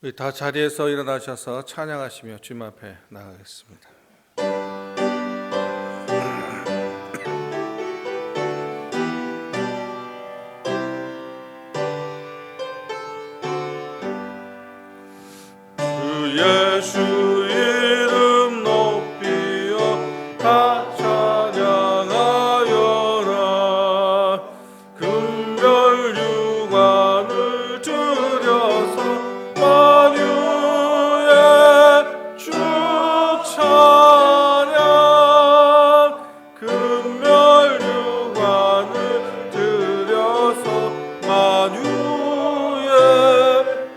우리 다 자리에서 일어나셔서 찬양하시며 주님 앞에 나가겠습니다. 주 예수 이름 높이어 다 찬양하여라. 금별 유관을 들여서 만유의 주 찬양. 금별 유관을 들여서 만유의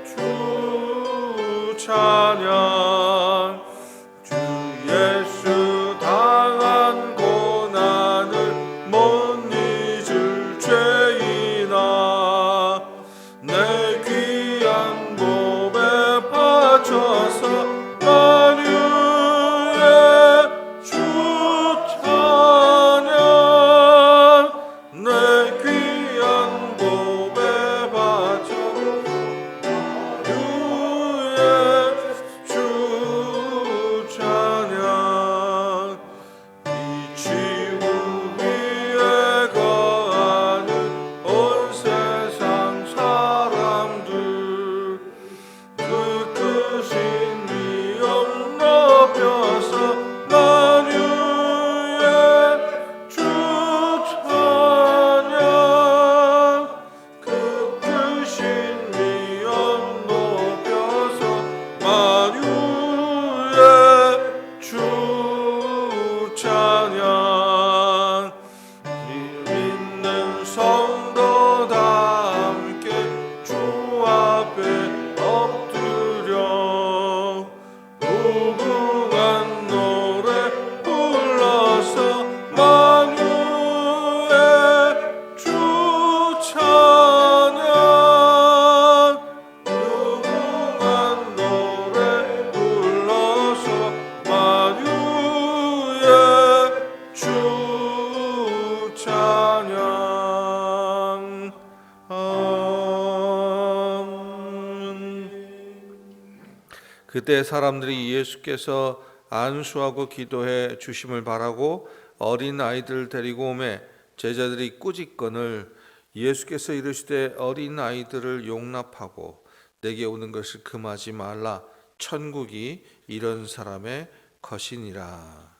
주 찬양. 주 예수 당한 고난을 못 잊을 죄인아, 내 귀한 몸에 바쳐서 만유의 주 찬양. 내 귀한 몸에 바쳐 만유의 주 찬양. 이 지구 위에 거하는 온 세상 사람들, 그 크신 위엄 높여서 만유의 주 찬양. 그 크신 위엄 높여서 만유의 주 찬양. 믿는 성도 다 함께 주 앞에 엎드려 무궁한 노래 불러서 만유의 주 찬양. 무궁한 노래 불러서 만유의 주 찬양. 그때 사람들이 예수께서 안수하고 기도해 주심을 바라고 어린 아이들을 데리고 오매 제자들이 꾸짖거늘 예수께서 이르시되 어린 아이들을 용납하고 내게 오는 것을 금하지 말라. 천국이 이런 사람의 것이니라.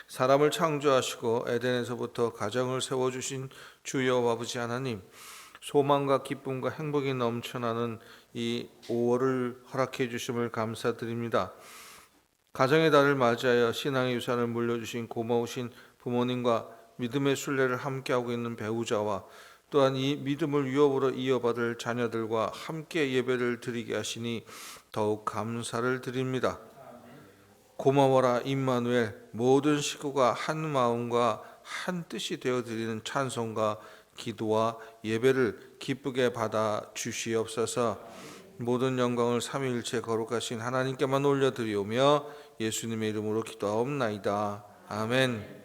사람을 창조하시고 에덴에서부터 가정을 세워주신 주 여호와 아버지 하나님, 소망과 기쁨과 행복이 넘쳐나는 이 5월을 허락해 주심을 감사드립니다. 가정의 달을 맞이하여 신앙의 유산을 물려주신 고마우신 부모님과 믿음의 순례를 함께하고 있는 배우자와 또한 이 믿음을 유업으로 이어받을 자녀들과 함께 예배를 드리게 하시니 더욱 감사를 드립니다. 고마워라 임마누엘. 모든 식구가 한 마음과 한 뜻이 되어 드리는 찬송과 기도와 예배를 기쁘게 받아 주시옵소서. 모든 영광을 삼위일체 거룩하신 하나님께만 올려드리오며 예수님의 이름으로 기도하옵나이다. 아멘.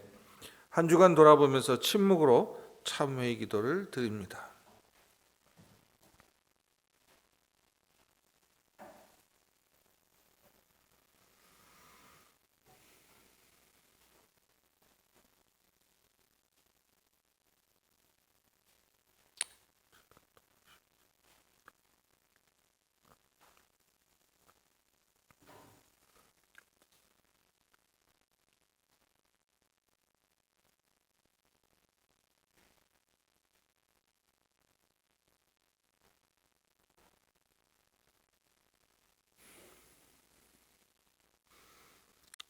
한 주간 돌아보면서 침묵으로 참회의 기도를 드립니다.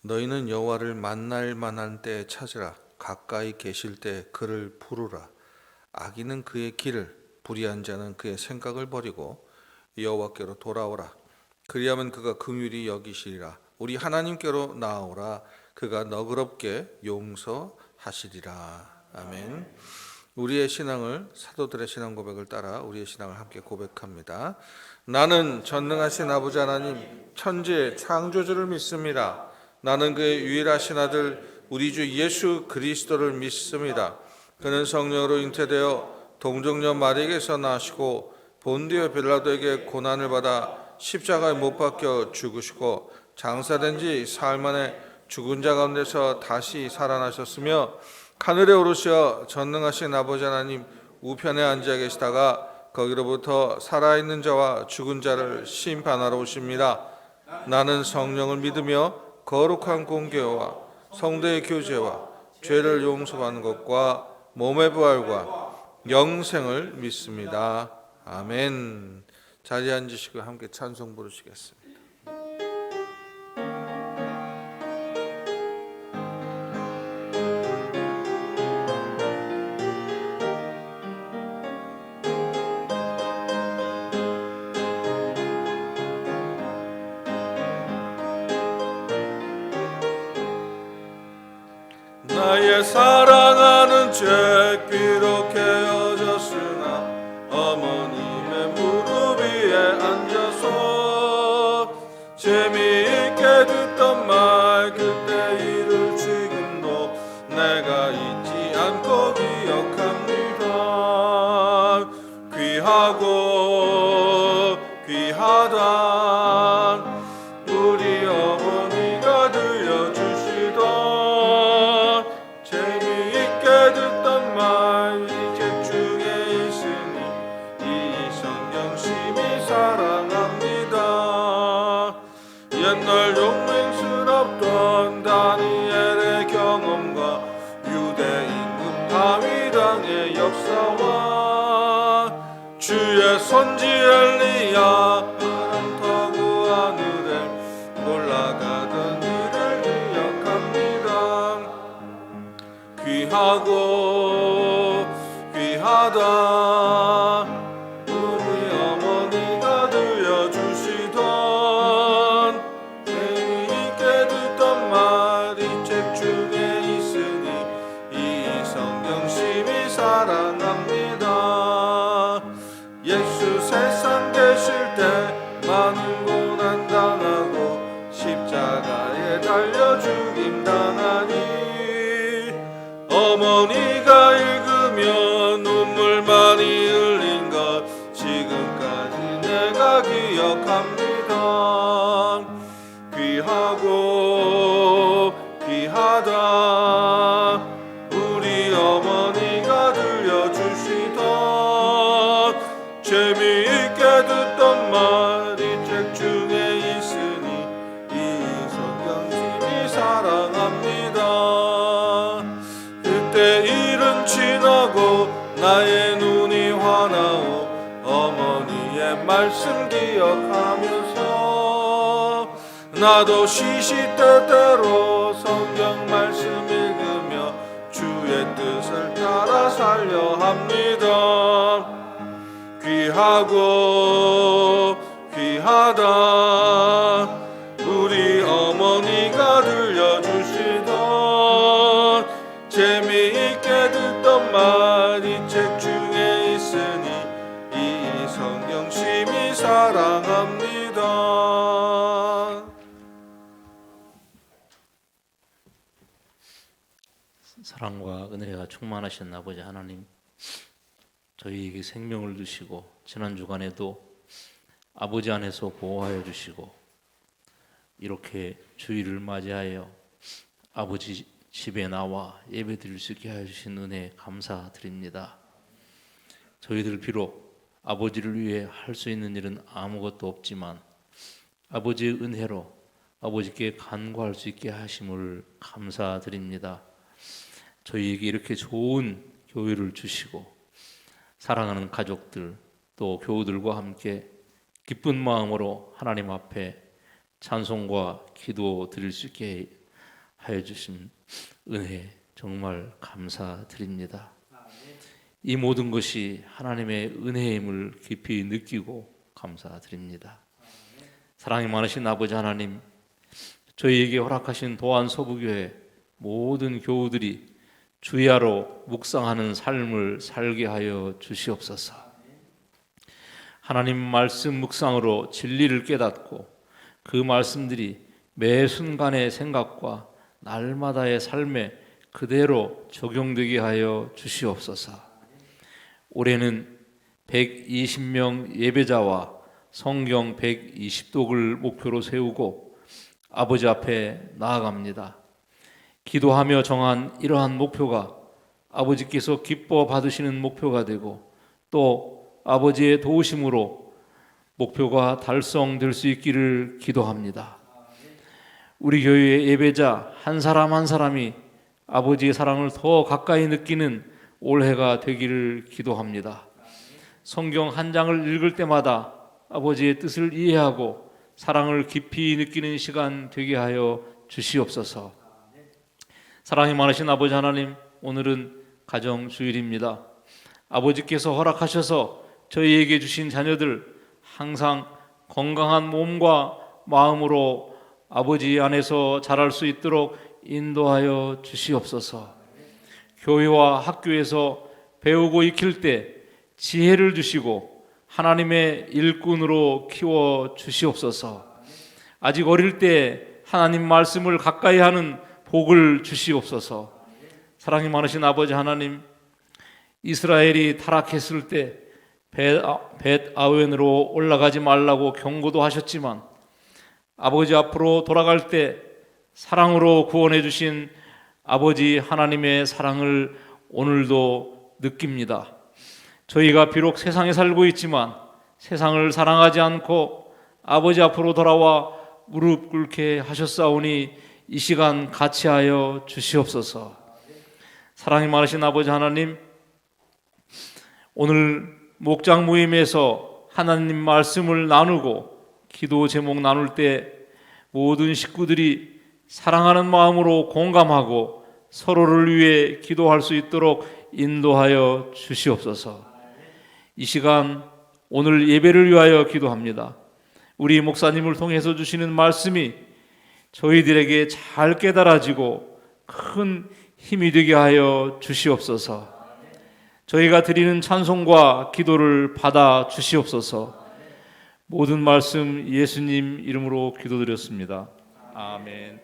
너희는 여호와를 만날 만한 때에 찾으라. 가까이 계실 때 그를 부르라. 악인은 그의 길을, 불의한 자는 그의 생각을 버리고 여호와께로 돌아오라. 그리하면 그가 긍휼히 여기시리라. 우리 하나님께로 나아오라. 그가 너그럽게 용서하시리라. 아멘. 우리의 신앙을, 사도들의 신앙 고백을 따라 우리의 신앙을 함께 고백합니다. 나는 전능하신 아버지 하나님 천지의 창조주를 믿습니다. 나는 그의 유일하신 아들 우리 주 예수 그리스도를 믿습니다. 그는 성령으로 잉태되어 동정녀 마리에게서 나시고 본디오 빌라도에게 고난을 받아 십자가에 못 박혀 죽으시고 장사된 지 사흘 만에 죽은 자 가운데서 다시 살아나셨으며 하늘에 오르시어 전능하신 아버지 하나님 우편에 앉아 계시다가 거기로부터 살아있는 자와 죽은 자를 심판하러 오십니다. 나는 성령을 믿으며 거룩한 공교와 성도의 교제와 죄를 용서받는 것과 몸의 부활과 영생을 믿습니다. 아멘. 자리에 앉으시고 함께 찬송 부르시겠습니다. 나의 사랑하는 죄 비록 헤어졌으나 어머님의 무릎 위에 앉아서 재미있게 듣던 말 그때 일을 지금도 내가 잊지 않고 기억합니다. 귀하고 귀하다 우리 어머니가 들려주시던 듣던 말 이 책 중에 있으니 이 성경 심히 사랑합니다. 옛날 용맹스럽던 다니엘의 경험과 유대 임금 바위당의 역사와 주의 선지 엘리야 바람 타고 하늘에 올라가던 일을 기억합니다. 귀하고 귀하다 우리 어머니가 들려주시던 재미있게 듣던 말 이 책 중에 있으니 이 성경 심히 사랑합니다. 예수 세상 계실 때 많은 고난 당하고 십자가에 달려 죽임 당하니 어머니가 읽으며 눈물 많이 흘린 것 지금까지 내가 기억합니다. 귀하고 귀하다 우리 어머니가 들려주시던 재미있게 듣던 말 이 책 중에 있으니 이 성경 심히 사랑합니다. 그때 일은 지나고 나의 눈이 환하오 어머니의 말씀 기억하면서 나도 시시때때로 성경 말씀 읽으며 주의 뜻을 따라 살려 합니다. 귀하고 귀하다 우리 어머니가 들려주시던 재미있게 듣던 말 이 책 중에 있으니 이 성경 심히 사랑합니다. 사랑과 은혜가 충만하신 아버지 하나님, 저희에게 생명을 주시고 지난 주간에도 아버지 안에서 보호하여 주시고 이렇게 주일을 맞이하여 아버지 집에 나와 예배 드릴 수 있게 하신 은혜 감사드립니다. 저희들 비록 아버지를 위해 할 수 있는 일은 아무것도 없지만 아버지의 은혜로 아버지께 간구할 수 있게 하심을 감사드립니다. 저희에게 이렇게 좋은 교회를 주시고 사랑하는 가족들 또 교우들과 함께 기쁜 마음으로 하나님 앞에 찬송과 기도 드릴 수 있게 하여 주신 은혜 정말 감사드립니다. 이 모든 것이 하나님의 은혜임을 깊이 느끼고 감사드립니다. 사랑이 많으신 아버지 하나님, 저희에게 허락하신 도안 서부교회 모든 교우들이 주야로 묵상하는 삶을 살게 하여 주시옵소서. 하나님 말씀 묵상으로 진리를 깨닫고 그 말씀들이 매 순간의 생각과 날마다의 삶에 그대로 적용되게 하여 주시옵소서. 올해는 120명 예배자와 성경 120독을 목표로 세우고 아버지 앞에 나아갑니다. 기도하며 정한 이러한 목표가 아버지께서 기뻐 받으시는 목표가 되고 또 아버지의 도우심으로 목표가 달성될 수 있기를 기도합니다. 우리 교회의 예배자 한 사람 한 사람이 아버지의 사랑을 더 가까이 느끼는 올해가 되기를 기도합니다. 성경 한 장을 읽을 때마다 아버지의 뜻을 이해하고 사랑을 깊이 느끼는 시간 되게 하여 주시옵소서. 사랑이 많으신 아버지 하나님, 오늘은 가정주일입니다. 아버지께서 허락하셔서 저희에게 주신 자녀들 항상 건강한 몸과 마음으로 아버지 안에서 자랄 수 있도록 인도하여 주시옵소서. 교회와 학교에서 배우고 익힐 때 지혜를 주시고 하나님의 일꾼으로 키워 주시옵소서. 아직 어릴 때 하나님 말씀을 가까이 하는 복을 주시옵소서. 사랑이 많으신 아버지 하나님, 이스라엘이 타락했을 때 벳아웬으로 올라가지 말라고 경고도 하셨지만 아버지 앞으로 돌아갈 때 사랑으로 구원해 주신 아버지 하나님의 사랑을 오늘도 느낍니다. 저희가 비록 세상에 살고 있지만 세상을 사랑하지 않고 아버지 앞으로 돌아와 무릎 꿇게 하셨사오니 이 시간 같이 하여 주시옵소서. 사랑이 많으신 아버지 하나님, 오늘 목장 모임에서 하나님 말씀을 나누고 기도 제목 나눌 때 모든 식구들이 사랑하는 마음으로 공감하고 서로를 위해 기도할 수 있도록 인도하여 주시옵소서. 이 시간 오늘 예배를 위하여 기도합니다. 우리 목사님을 통해서 주시는 말씀이 저희들에게 잘 깨달아지고 큰 힘이 되게 하여 주시옵소서. 저희가 드리는 찬송과 기도를 받아 주시옵소서. 모든 말씀 예수님 이름으로 기도드렸습니다. 아멘.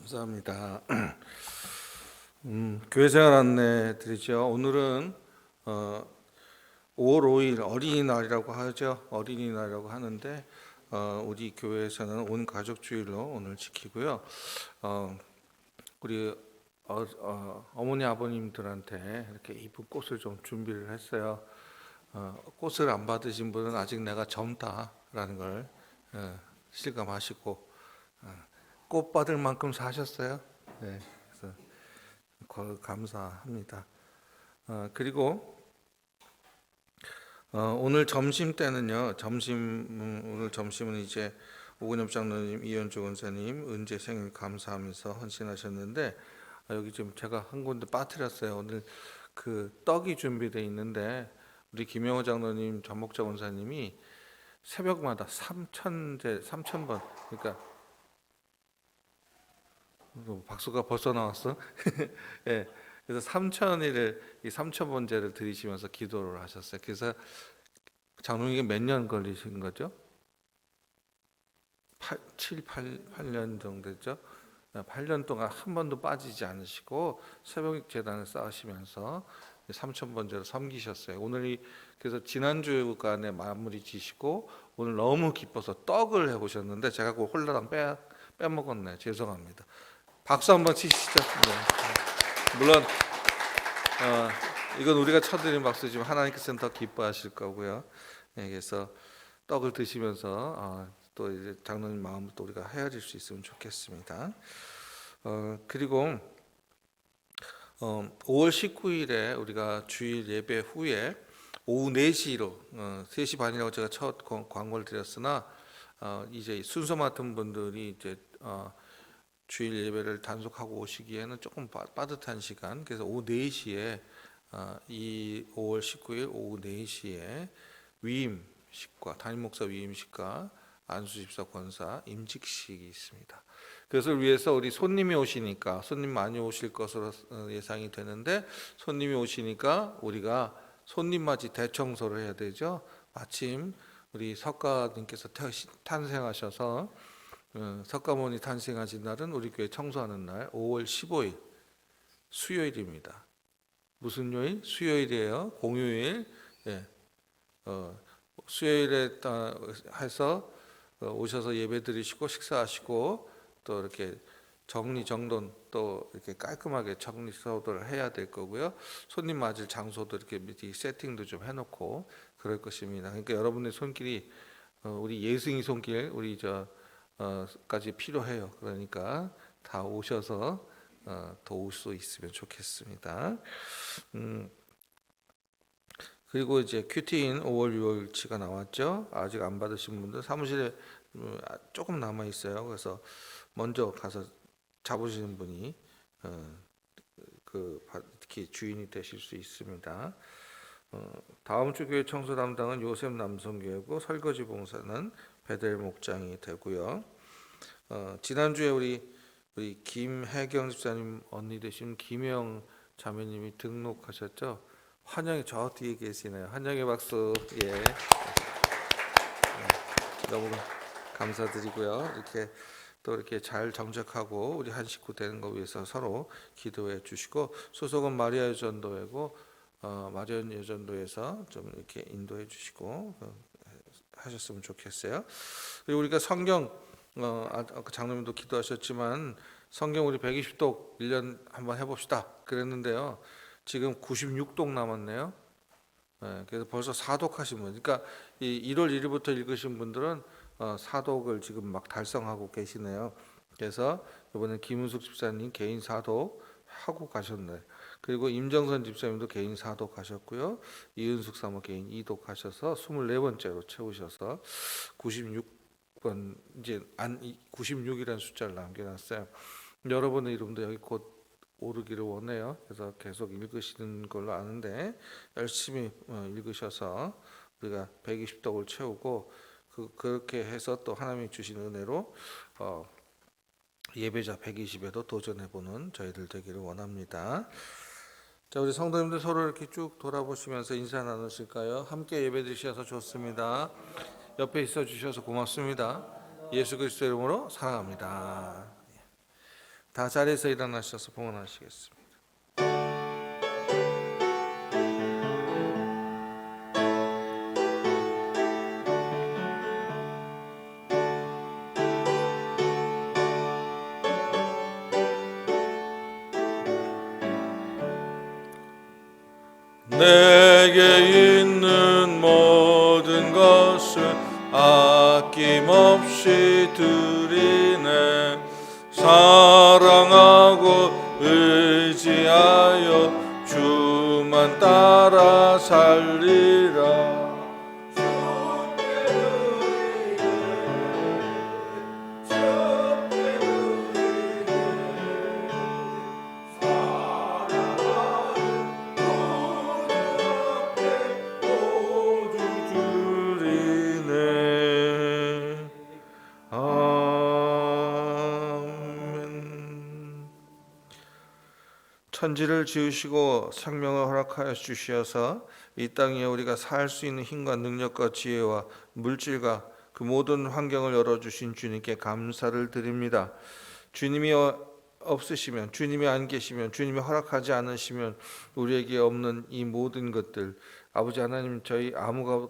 감사합니다. 교회 생활 안내 드리죠. 오늘은 5월 5일 어린이날이라고 하죠. 어린이날이라고 하는데 우리 교회에서는 온 가족 주일로 오늘 지키고요. 우리 어머니 아버님들한테 이렇게 이쁜 꽃을 좀 준비를 했어요. 꽃을 안 받으신 분은 아직 내가 젊다라는 걸 실감하시고 꽃 받을 만큼 사셨어요. 네, 그래서 감사합니다. 그리고 오늘 점심 때는요. 오늘 점심은 이제 오근엽 장로님, 이현주 권사님 은재 생일 감사하면서 헌신하셨는데 여기 지금 제가 한 군데 빠뜨렸어요. 오늘 그 떡이 준비되어 있는데 우리 김영호 장로님, 전목자 권사님이 새벽마다 3,000번 그러니까 박수가 벌써 나왔어? 예. 그래서 3,000번째를 드리시면서 기도를 하셨어요. 그래서 장로님께 몇 년 걸리신 거죠? 8년 정도 됐죠? 8년 동안 한 번도 빠지지 않으시고 새벽 재단을 쌓으시면서 3,000번째로 섬기셨어요. 오늘이 그래서 지난주간에 마무리 지시고 오늘 너무 기뻐서 떡을 해보셨는데 제가 그걸 홀라당 빼먹었네. 죄송합니다. 박수 한번 치시죠. 네. 물론 이건 우리가 쳐드린 박수지만 하나님께서는 더 기뻐하실 거고요. 네, 그래서 떡을 드시면서 또 이제 장로님 마음을 또 우리가 헤아릴 수 있으면 좋겠습니다. 그리고 5월 19일에 우리가 주일 예배 후에 오후 4시로 3시 반이라고 제가 첫 광고를 드렸으나 이제 순서 맡은 분들이 이제 주일 예배를 단속하고 오시기에는 조금 빠듯한 시간. 그래서 오후 4시에 이 5월 19일 오후 4시에 위임식과 담임 목사 위임식과 안수 집사 권사 임직식이 있습니다. 그것을 위해서 우리 손님이 오시니까 손님 많이 오실 것으로 예상이 되는데 손님이 오시니까 우리가 손님 맞이 대청소를 해야 되죠. 마침 우리 석가님께서 탄생하셔서 석가모니 탄생하신 날은 우리 교회 청소하는 날 5월 15일 수요일입니다. 무슨 요일? 수요일이에요. 공휴일. 예. 수요일에 해서 오셔서 예배 드리시고 식사하시고 또 이렇게 정리정돈 또 이렇게 깔끔하게 정리소도를 해야 될 거고요. 손님 맞을 장소도 이렇게 세팅도 좀 해놓고 그럴 것입니다. 그러니까 여러분의 손길이 우리 예승이 손길 우리 까지 필요해요. 그러니까 다 오셔서 도울 수 있으면 좋겠습니다. 그리고 이제 큐티인 5월 6월치가 나왔죠. 아직 안 받으신 분들 사무실에 조금 남아 있어요. 그래서 먼저 가서 잡으시는 분이 특히 주인이 되실 수 있습니다. 다음 주 교회 청소 담당은 요셉 남성교회고 설거지 봉사는 베델 목장이 되고요. 지난주에 우리 김혜경 집사님 언니 되신 김영 자매님이 등록하셨죠. 환영이 저 뒤에 계시네요. 환영의 박수. 예. 네, 너무 감사드리고요. 이렇게 잘 정착하고 우리 한 식구 되는 거 위해서 서로 기도해 주시고 소속은 마리아 여전도회고 마리아 여전도에서 좀 이렇게 인도해 주시고 하셨으면 좋겠어요. 그리고 우리가 성경 아까 장로님도 기도하셨지만 성경 우리 120독 1년 한번 해봅시다 그랬는데요. 지금 96독 남았네요. 네, 그래서 벌써 4독 하신 분. 그러니까 1월 1일부터 읽으신 분들은 4독을 지금 막 달성하고 계시네요. 그래서 이번에 김은숙 집사님 개인 4독 하고 가셨네. 그리고 임정선 집사님도 개인 4독 하셨고요. 이은숙 사모 개인 2독 하셔서 24번째로 채우셔서 96번 이제 96이라는 숫자를 남겨놨어요. 여러분의 이름도 여기 곧 오르기를 원해요. 그래서 계속 읽으시는 걸로 아는데 열심히 읽으셔서 우리가 120독을 채우고 그렇게 해서 또 하나님이 주신 은혜로 예배자 120에도 도전해보는 저희들 되기를 원합니다. 자, 우리 성도님들 서로 이렇게 쭉 돌아보시면서 인사 나누실까요? 함께 예배 드리셔서 좋습니다. 옆에 있어 주셔서 고맙습니다. 예수 그리스도 이름으로 사랑합니다. 다 자리에서 일어나셔서 봉헌하시겠습니다. 내게 있는 모든 것을 아낌없이 드리네. 사랑하고 의지하여 주만 따라 살리라. 드리네. 아멘. 천지를 지으시고 생명을 허락하여 주시어서 이 땅에 우리가 살 수 있는 힘과 능력과 지혜와 물질과 그 모든 환경을 열어주신 주님께 감사를 드립니다. 주님이 없으시면, 주님이 안 계시면, 주님이 허락하지 않으시면 우리에게 없는 이 모든 것들, 아버지 하나님, 저희 아무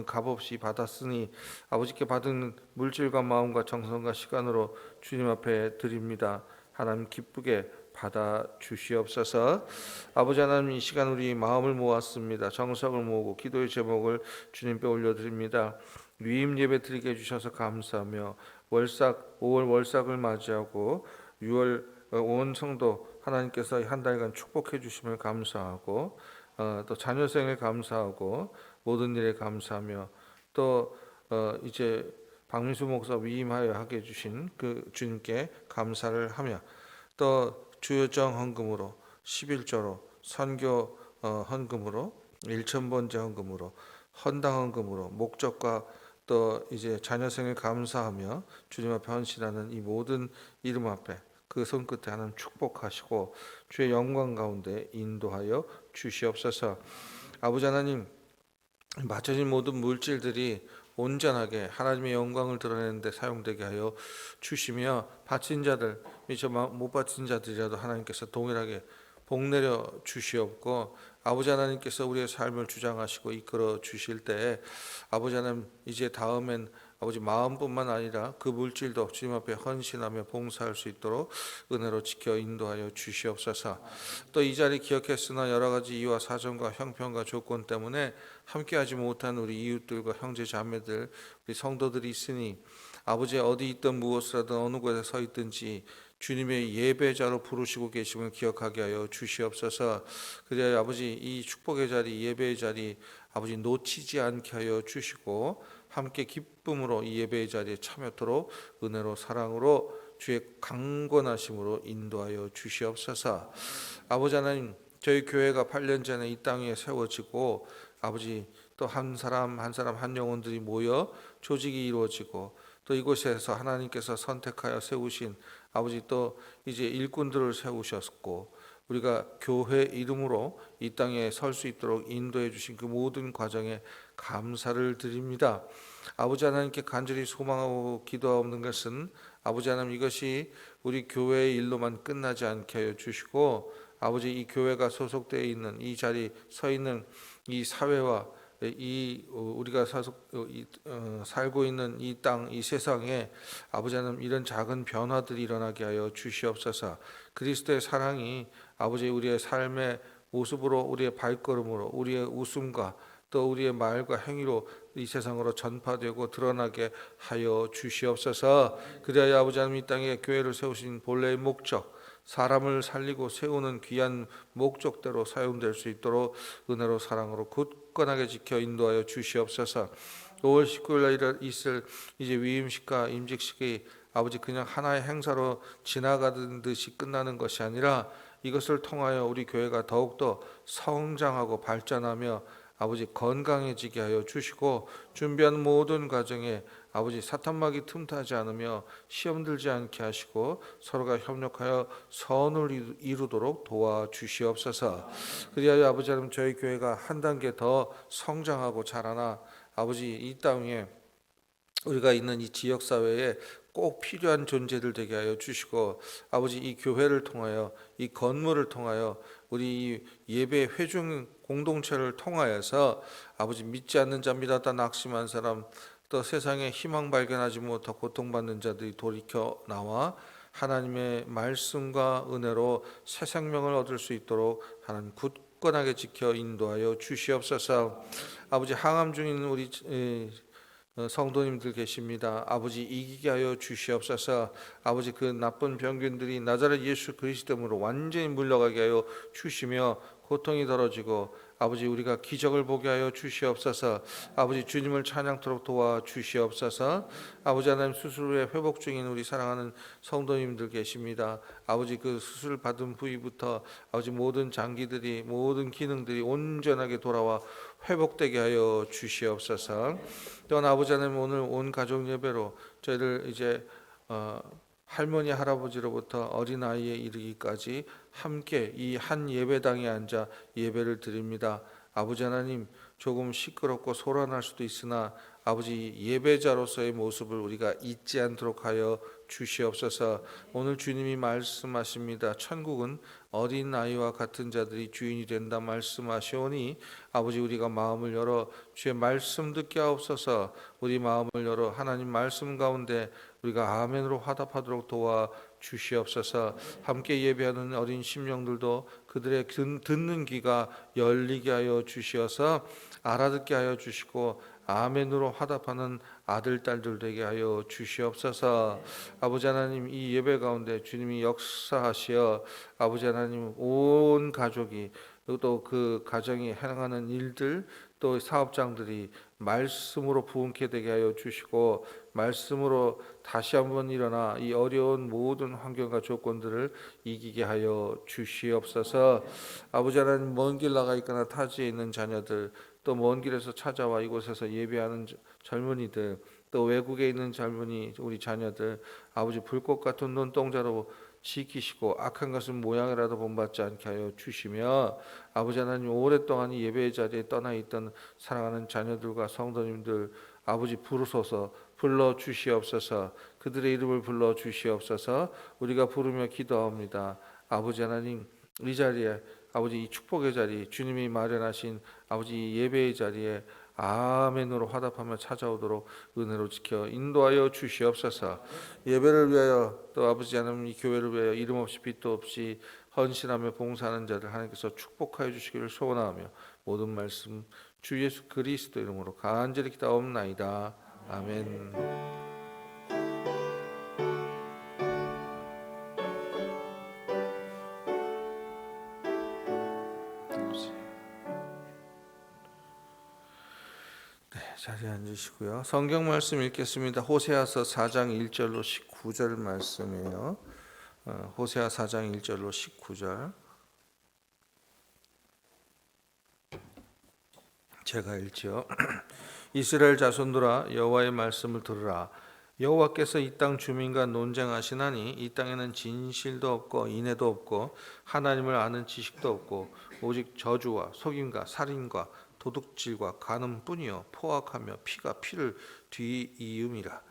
값 없이 받았으니 아버지께 받은 물질과 마음과 정성과 시간으로 주님 앞에 드립니다. 하나님 기쁘게 받아 주시옵소서. 아버지 하나님, 이 시간 우리 마음을 모았습니다. 정성을 모으고 기도의 제목을 주님께 올려드립니다. 위임 예배 드리게 해주셔서 감사하며 5월 월삭을 맞이하고 6월 온 성도 하나님께서 한 달간 축복해 주심을 감사하고 또 자녀 생일 감사하고 모든 일에 감사하며 또 이제 박민수 목사 위임하여 하게 해주신 그 주님께 감사를 하며 또 주요정 헌금으로 11조로 선교 헌금으로 1,000번째 헌금으로 헌당 헌금으로 목적과 또 이제 자녀 생을 감사하며 주님 앞에 헌신하는 이 모든 이름 앞에 그 손끝에 하나님 축복하시고 주의 영광 가운데 인도하여 주시옵소서. 아버지 하나님, 맞춰진 모든 물질들이 온전하게 하나님의 영광을 드러내는 데 사용되게 하여 주시며 바친 자들, 미처 못 바친 자들이라도 하나님께서 동일하게 복 내려 주시옵고 아버지 하나님께서 우리의 삶을 주장하시고 이끌어 주실 때에 아버지 하나님, 이제 다음엔 아버지 마음뿐만 아니라 그 물질도 주님 앞에 헌신하며 봉사할 수 있도록 은혜로 지켜 인도하여 주시옵소서. 또 이 자리 기억했으나 여러 가지 이유와 사정과 형편과 조건 때문에 함께하지 못한 우리 이웃들과 형제 자매들, 우리 성도들이 있으니 아버지 어디 있든 무엇을 하든 어느 곳에 서 있든지 주님의 예배자로 부르시고 계심을 기억하게 하여 주시옵소서. 그래야 아버지 이 축복의 자리, 예배의 자리 아버지 놓치지 않게 하여 주시고 함께 기쁨으로 이 예배의 자리에 참여토록 은혜로 사랑으로 주의 강권하심으로 인도하여 주시옵소서. 아버지 하나님, 저희 교회가 8년 전에 이 땅에 세워지고 아버지 또 한 사람 한 영혼들이 모여 조직이 이루어지고 또 이곳에서 하나님께서 선택하여 세우신 아버지 또 이제 일꾼들을 세우셨고 우리가 교회 이름으로 이 땅에 설 수 있도록 인도해 주신 그 모든 과정에 감사를 드립니다. 아버지 하나님께 간절히 소망하고 기도하는 것은 아버지 하나님, 이것이 우리 교회의 일로만 끝나지 않게 하여 주시고 아버지 이 교회가 소속되어 있는 이 자리 서 있는 이 사회와 이 우리가 살고 있는 이 땅, 이 세상에 아버지 하나님 이런 작은 변화들이 일어나게 하여 주시옵소서. 그리스도의 사랑이 아버지 우리의 삶의 모습으로, 우리의 발걸음으로, 우리의 웃음과 또 우리의 말과 행위로 이 세상으로 전파되고 드러나게 하여 주시옵소서. 그래야 아버지 하나님 이 땅에 교회를 세우신 본래의 목적, 사람을 살리고 세우는 귀한 목적대로 사용될 수 있도록 은혜로 사랑으로 굳건하게 지켜 인도하여 주시옵소서. 5월 19일 날 있을 이제 위임식과 임직식이 아버지 그냥 하나의 행사로 지나가는 듯이 끝나는 것이 아니라 이것을 통하여 우리 교회가 더욱더 성장하고 발전하며 아버지 건강해지게 하여 주시고 준비하는 모든 과정에 아버지 사탄막이 틈타지 않으며 시험 들지 않게 하시고 서로가 협력하여 선을 이루도록 도와주시옵소서. 그리하여 아버지 하나님 저희 교회가 한 단계 더 성장하고 자라나 아버지 이 땅에 우리가 있는 이 지역 사회에 꼭 필요한 존재들 되게 하여 주시고, 아버지 이 교회를 통하여, 이 건물을 통하여, 우리 이 예배 회중 공동체를 통하여서 아버지 믿지 않는 자, 믿었다 낙심한 사람, 또 세상에 희망 발견하지 못하고 고통받는 자들이 돌이켜 나와 하나님의 말씀과 은혜로 새 생명을 얻을 수 있도록 하나님 굳건하게 지켜 인도하여 주시옵소서. 아버지 항암 중인 우리 성도님들 계십니다. 아버지 이기게 하여 주시옵소서. 아버지 그 나쁜 병균들이 나자렛 예수 그리스도로 완전히 물러가게 하여 주시며 고통이 덜어지고 아버지 우리가 기적을 보게 하여 주시옵소서. 아버지 주님을 찬양토록 도와 주시옵소서. 아버지 하나님 수술 후에 회복 중인 우리 사랑하는 성도님들 계십니다. 아버지 그 수술 받은 부위부터 아버지 모든 장기들이 모든 기능들이 온전하게 돌아와 회복되게 하여 주시옵소서. 또한 아버지 하나님 오늘 온 가족 예배로 저희들 이제 할머니 할아버지로부터 어린아이에 이르기까지 함께 이 한 예배당에 앉아 예배를 드립니다. 아버지 하나님 조금 시끄럽고 소란할 수도 있으나 아버지 예배자로서의 모습을 우리가 잊지 않도록 하여 주시옵소서. 오늘 주님이 말씀하십니다. 천국은 어린 아이와 같은 자들이 주인이 된다 말씀하시오니 아버지 우리가 마음을 열어 주의 말씀 듣게 하옵소서. 우리 마음을 열어 하나님 말씀 가운데 우리가 아멘으로 화답하도록 도와 주시옵소서. 함께 예배하는 어린 심령들도 그들의 듣는 귀가 열리게 하여 주시어서 알아듣게 하여 주시고 아멘으로 화답하는 아들 딸들 되게 하여 주시옵소서. 아버지 하나님 이 예배 가운데 주님이 역사하시어 아버지 하나님 온 가족이 또 그 가정이 행하는 일들 또 사업장들이 말씀으로 부흥케 되게 하여 주시고 말씀으로 다시 한번 일어나 이 어려운 모든 환경과 조건들을 이기게 하여 주시옵소서. 아버지 하나님 먼 길 나가 있거나 타지에 있는 자녀들 또 먼 길에서 찾아와 이곳에서 예배하는 젊은이들 또 외국에 있는 젊은이 우리 자녀들 아버지 불꽃 같은 눈동자로 지키시고 악한 것은 모양이라도 본받지 않게 하여 주시며 아버지 하나님 오랫동안 이 예배의 자리에 떠나 있던 사랑하는 자녀들과 성도님들 아버지 부르소서 불러 주시옵소서. 그들의 이름을 불러 주시옵소서. 우리가 부르며 기도합니다. 아버지 하나님 이 자리에 아버지 이 축복의 자리 주님이 마련하신 아버지 예배의 자리에 아멘으로 화답하며 찾아오도록 은혜로 지켜 인도하여 주시옵소서. 예배를 위하여 또 아버지 하나님 이 교회를 위하여 이름 없이 빛도 없이 헌신하며 봉사하는 자들 하나님께서 축복하여 주시기를 소원하며 모든 말씀 주 예수 그리스도 이름으로 간절히 기도하옵나이다. 아멘. 자리에 앉으시고요. 성경 말씀 읽겠습니다. 호세아서 4장 1절로 19절 말씀이에요. 호세아 4장 1절로 19절. 제가 읽죠. 이스라엘 자손들아 여호와의 말씀을 들으라. 여호와께서 이 땅 주민과 논쟁하시나니 이 땅에는 진실도 없고 인애도 없고 하나님을 아는 지식도 없고 오직 저주와 속임과 살인과 도둑질과 간음뿐이요 포악하며 피가 피를 뒤이음이라.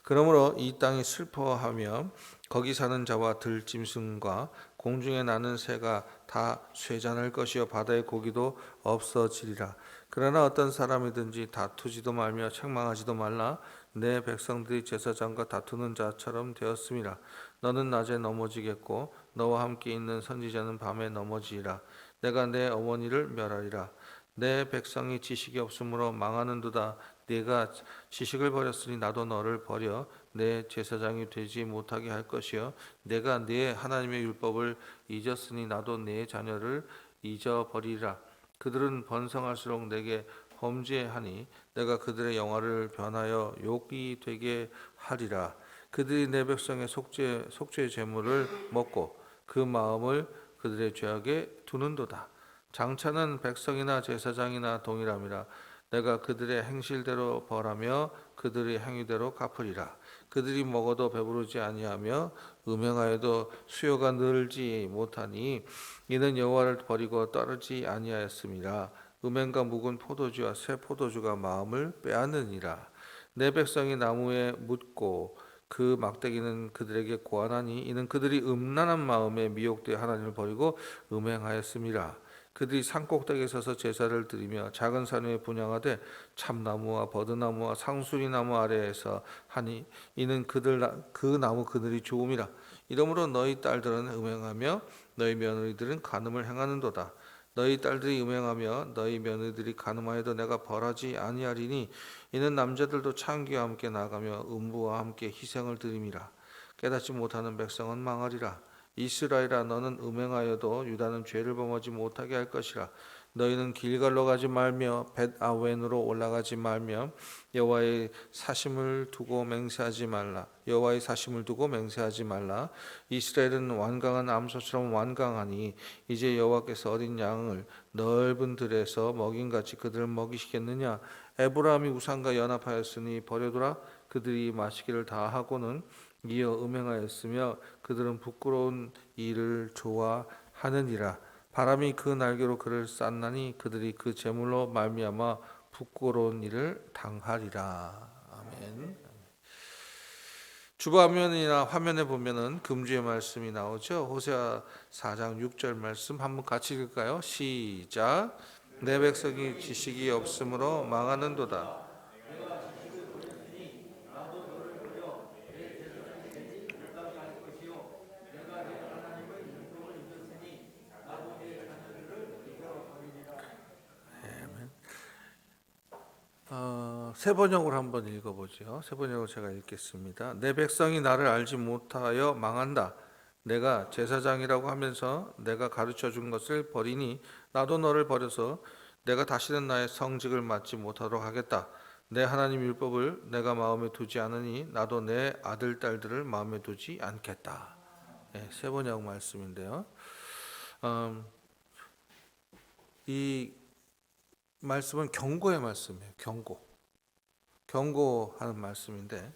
그러므로 이 땅이 슬퍼하며 거기 사는 자와 들짐승과 공중에 나는 새가 다 쇠잔할 것이요 바다의 고기도 없어지리라. 그러나 어떤 사람이든지 다투지도 말며 책망하지도 말라. 내 백성들이 제사장과 다투는 자처럼 되었음이라. 너는 낮에 넘어지겠고 너와 함께 있는 선지자는 밤에 넘어지리라. 내가 내 어머니를 멸하리라. 내 백성이 지식이 없으므로 망하는도다. 네가 지식을 버렸으니 나도 너를 버려 내 제사장이 되지 못하게 할 것이요 내가 네 하나님의 율법을 잊었으니 나도 네 자녀를 잊어버리라. 그들은 번성할수록 내게 범죄하니 내가 그들의 영화를 변하여 욕이 되게 하리라. 그들이 내 백성의 속죄의 제물을 먹고 그 마음을 그들의 죄악에 두는도다. 장차는 백성이나 제사장이나 동일함이라. 내가 그들의 행실대로 벌하며 그들의 행위대로 갚으리라. 그들이 먹어도 배부르지 아니하며 음행하여도 수요가 늘지 못하니 이는 여호와를 버리고 따르지 아니하였음이라. 음행과 묵은 포도주와 새 포도주가 마음을 빼앗느니라. 내 백성이 나무에 묻고 그 막대기는 그들에게 고하나니 이는 그들이 음란한 마음에 미혹되어 하나님을 버리고 음행하였음이라. 그들이 산꼭대기에 서서 제사를 드리며 작은 산 위에 분향하되 참나무와 버드나무와 상수리나무 아래에서 하니 이는 그 나무 그늘이 좋음이라. 이러므로 너희 딸들은 음행하며 너희 며느리들은 간음을 행하는도다. 너희 딸들이 음행하며 너희 며느리들이 간음하여도 내가 벌하지 아니하리니 이는 남자들도 창기와 함께 나가며 음부와 함께 희생을 드림이라. 깨닫지 못하는 백성은 망하리라. 이스라엘아 너는 음행하여도 유다는 죄를 범하지 못하게 할 것이라. 너희는 길갈로 가지 말며 벳아웬으로 올라가지 말며 여호와의 사심을 두고 맹세하지 말라. 여호와의 사심을 두고 맹세하지 말라. 이스라엘은 완강한 암소처럼 완강하니 이제 여호와께서 어린 양을 넓은 들에서 먹인같이 그들을 먹이시겠느냐. 에브라함이 우상과 연합하였으니 버려두라. 그들이 마시기를 다 하고는 이어 음행하였으며 그들은 부끄러운 일을 좋아하느니라. 바람이 그 날개로 그를 쌌나니 그들이 그 제물로 말미암아 부끄러운 일을 당하리라. 아멘. 주보화면이나 화면에 보면은 금주의 말씀이 나오죠. 호세아 4장 6절 말씀 한번 같이 읽을까요? 시작. 내 백성이 지식이 없으므로 망하는도다. 세 번역으로 한번 읽어보죠. 세 번역으로 제가 읽겠습니다. 내 백성이 나를 알지 못하여 망한다. 내가 제사장이라고 하면서 내가 가르쳐 준 것을 버리니 나도 너를 버려서 내가 다시는 나의 성직을 맡지 못하도록 하겠다. 내 하나님 율법을 내가 마음에 두지 않으니 나도 내 아들 딸들을 마음에 두지 않겠다. 세 번역 말씀인데요. 이 말씀은 경고의 말씀이에요. 경고하는 말씀인데,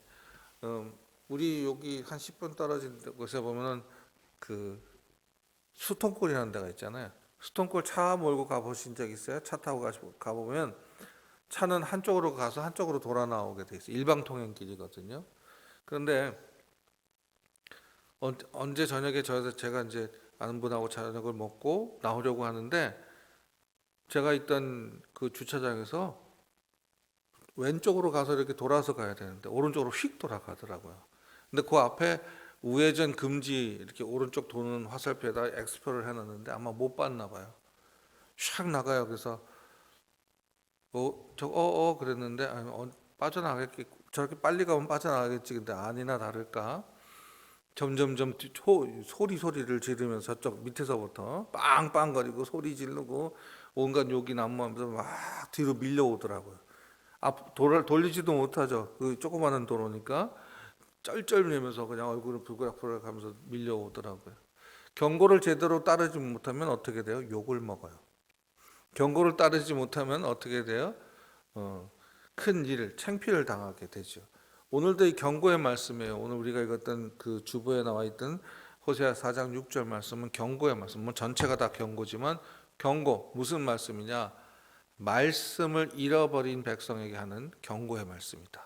우리 여기 한 10분 떨어진 곳에 보면은 그 수통골이라는 데가 있잖아요. 수통골 차 몰고 가보신 적 있어요? 차 타고 가보면 차는 한쪽으로 가서 한쪽으로 돌아 나오게 돼 있어요. 일방통행길이거든요. 그런데 언제 저녁에 제가 이제 아는 분하고 저녁을 먹고 나오려고 하는데 제가 있던 그 주차장에서 왼쪽으로 가서 이렇게 돌아서 가야 되는데 오른쪽으로 휙 돌아가더라고요. 근데 그 앞에 우회전 금지 이렇게 오른쪽 도는 화살표에다 엑스표를 해놨는데 아마 못 봤나 봐요. 샥 나가요. 그래서 그랬는데 빠져나가겠지. 저렇게 빨리 가면 빠져나가겠지. 근데 아니나 다를까 점점점 소리를 지르면서 저쪽 밑에서부터 빵빵거리고 소리 지르고 온갖 욕이 난무하면서 막 뒤로 밀려오더라고요. 돌리지도 못하죠. 그 조그마한 도로니까 쩔쩔매면서 그냥 얼굴을 부그락부그락 하면서 밀려오더라고요. 경고를 제대로 따르지 못하면 어떻게 돼요? 욕을 먹어요. 경고를 따르지 못하면 어떻게 돼요? 큰 일, 창피를 당하게 되죠. 오늘도 이 경고의 말씀이에요. 오늘 우리가 읽었던 그 주보에 나와 있던 호세아 4장 6절 말씀은 경고의 말씀. 뭐 전체가 다 경고지만 경고 무슨 말씀이냐? 말씀을 잃어버린 백성에게 하는 경고의 말씀이다.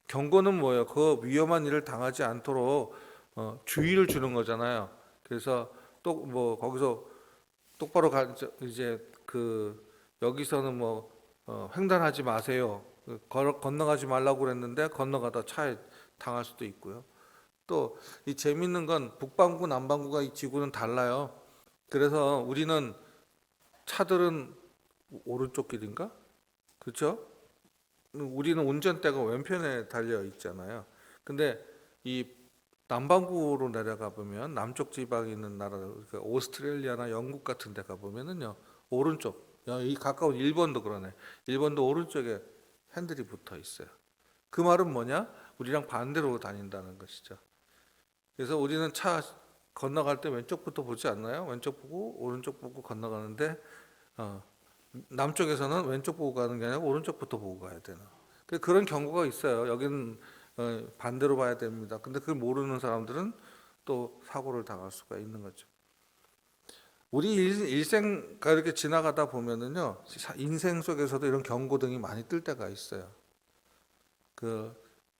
경고는 뭐예요? 그 위험한 일을 당하지 않도록 주의를 주는 거잖아요. 그래서 또 뭐 거기서 똑바로 이제 그 여기서는 뭐 횡단하지 마세요. 건너가지 말라고 그랬는데 건너가다 차에 당할 수도 있고요. 또 이 재밌는 건 북반구 남반구가 이 지구는 달라요. 그래서 우리는 차들은 오른쪽 길인가? 그렇죠? 우리는 운전대가 왼편에 달려 있잖아요. 근데 이 남반구로 내려가 보면 남쪽 지방에 있는 나라, 그러니까 오스트레일리아나 영국 같은 데 가 보면은요 오른쪽, 이 가까운 일본도 그러네. 일본도 오른쪽에 핸들이 붙어 있어요. 그 말은 뭐냐? 우리랑 반대로 다닌다는 것이죠. 그래서 우리는 차 건너갈 때 왼쪽부터 보지 않나요? 왼쪽 보고 오른쪽 보고 건너가는데 남쪽에서는 왼쪽 보고 가는 게 아니라 오른쪽부터 보고 가야 되는 그런 경우가 있어요. 여기는 반대로 봐야 됩니다. 근데 그걸 모르는 사람들은 또 사고를 당할 수가 있는 거죠. 우리 일생가 이렇게 지나가다 보면은요 인생 속에서도 이런 경고등이 많이 뜰 때가 있어요. 그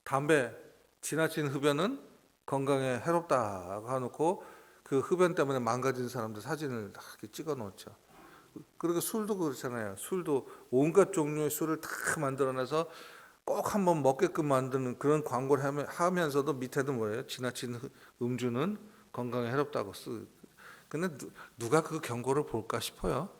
담배 지나친 흡연은 건강에 해롭다고 해놓고 그 흡연 때문에 망가진 사람들 사진을 다 이렇게 찍어 놓죠. 그리고 술도 그렇잖아요. 술도 온갖 종류의 술을 다 만들어내서 꼭 한번 먹게끔 만드는 그런 광고를 하면서도 밑에도 뭐예요? 지나친 음주는 건강에 해롭다고 근데 누가 그 경고를 볼까 싶어요.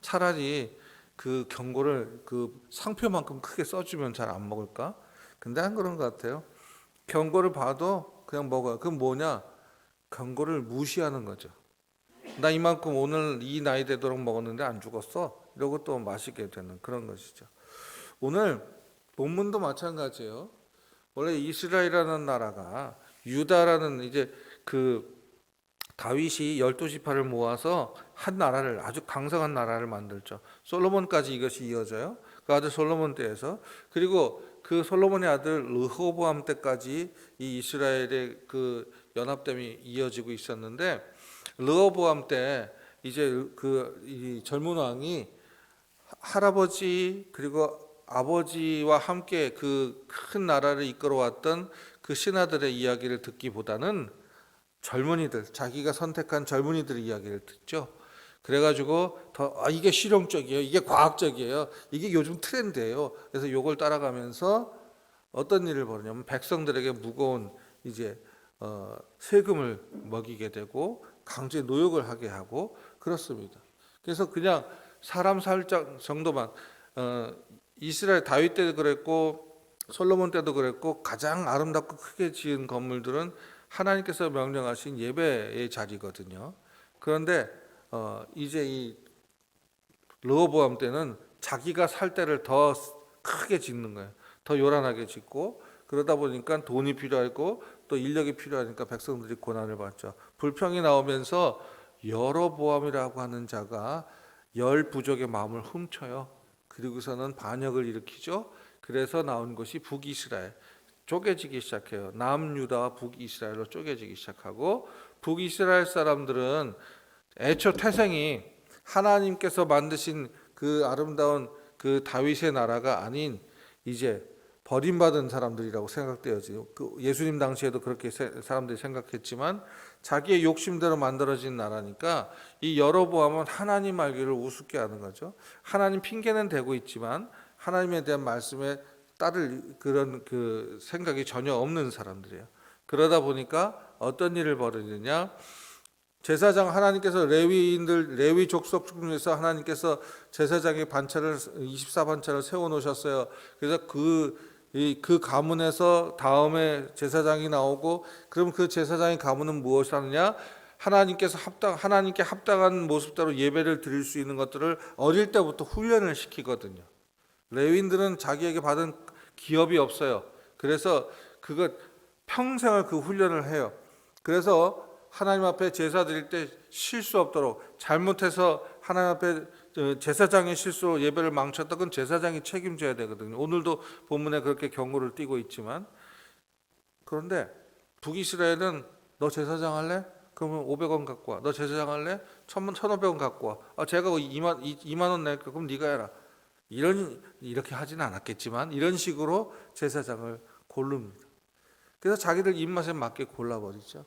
차라리 그 경고를 그 상표만큼 크게 써주면 잘 안 먹을까? 근데 안 그런 것 같아요. 경고를 봐도 그냥 먹어요. 그럼 뭐냐? 경고를 무시하는 거죠. 나 이만큼 오늘 이 나이 되도록 먹었는데 안 죽었어? 이러고 또 마시게 되는 그런 것이죠. 오늘 본문도 마찬가지예요. 원래 이스라엘이라는 나라가 유다라는 이제 그 다윗이 12지파를 모아서 한 나라를 아주 강성한 나라를 만들죠. 솔로몬까지 이것이 이어져요. 그 아들 솔로몬 때에서 그리고 그 솔로몬의 아들 르호보암 때까지 이 이스라엘의 그 연합됨이 이어지고 있었는데 르호보암 때 이제 이 젊은 왕이 할아버지 그리고 아버지와 함께 그 큰 나라를 이끌어왔던 그 신하들의 이야기를 듣기보다는 젊은이들, 자기가 선택한 젊은이들의 이야기를 듣죠. 그래가지고 이게 실용적이에요, 이게 과학적이에요, 이게 요즘 트렌드예요. 그래서 이걸 따라가면서 어떤 일을 벌이냐면 백성들에게 무거운 이제 세금을 먹이게 되고 강제 노역을 하게 하고 그렇습니다. 그래서 그냥 사람 살 정도만 이스라엘 다윗 때도 그랬고 솔로몬 때도 그랬고 가장 아름답고 크게 지은 건물들은 하나님께서 명령하신 예배의 자리거든요. 그런데 이제 이 르호보암 때는 자기가 살 때를 더 크게 짓는 거예요. 더 요란하게 짓고 그러다 보니까 돈이 필요하고 또 인력이 필요하니까 백성들이 고난을 받죠. 불평이 나오면서 여로보암이라고 하는 자가 열 부족의 마음을 훔쳐요. 그리고서는 반역을 일으키죠. 그래서 나온 것이 북이스라엘. 쪼개지기 시작해요. 남유다와 북이스라엘로 쪼개지기 시작하고 북이스라엘 사람들은 애초 태생이 하나님께서 만드신 그 아름다운 그 다윗의 나라가 아닌 이제 버림받은 사람들이라고 생각되어지요. 그 예수님 당시에도 그렇게 사람들이 생각했지만 자기의 욕심대로 만들어진 나라니까 이 여로보암은 하나님 알기를 우습게 하는 거죠. 하나님 핑계는 대고 있지만 하나님에 대한 말씀에 따를 그런 그 생각이 전혀 없는 사람들이에요. 그러다 보니까 어떤 일을 벌이느냐? 제사장 하나님께서 레위 족속 중에서 하나님께서 제사장의 반차를 24반차를 세워 놓으셨어요. 그래서 그 가문에서 다음에 제사장이 나오고 그럼 그 제사장의 가문은 무엇을 하느냐? 하나님께 합당한 모습대로 예배를 드릴 수 있는 것들을 어릴 때부터 훈련을 시키거든요. 레위인들은 자기에게 받은 기업이 없어요. 그래서 그것 평생을 그 훈련을 해요. 그래서 하나님 앞에 제사 드릴 때 실수 없도록 잘못해서 하나님 앞에 제사장의 실수로 예배를 망쳤다 그건 제사장이 책임져야 되거든요. 오늘도 본문에 그렇게 경고를 띄고 있지만 그런데 북이스라엘은 너 제사장 할래? 그러면 500원 갖고 와. 너 제사장 할래? 1,500원 갖고 와. 제가 2만 원 낼게. 그럼 네가 해라. 이렇게 하지는 않았겠지만 이런 식으로 제사장을 고릅니다. 그래서 자기들 입맛에 맞게 골라버리죠.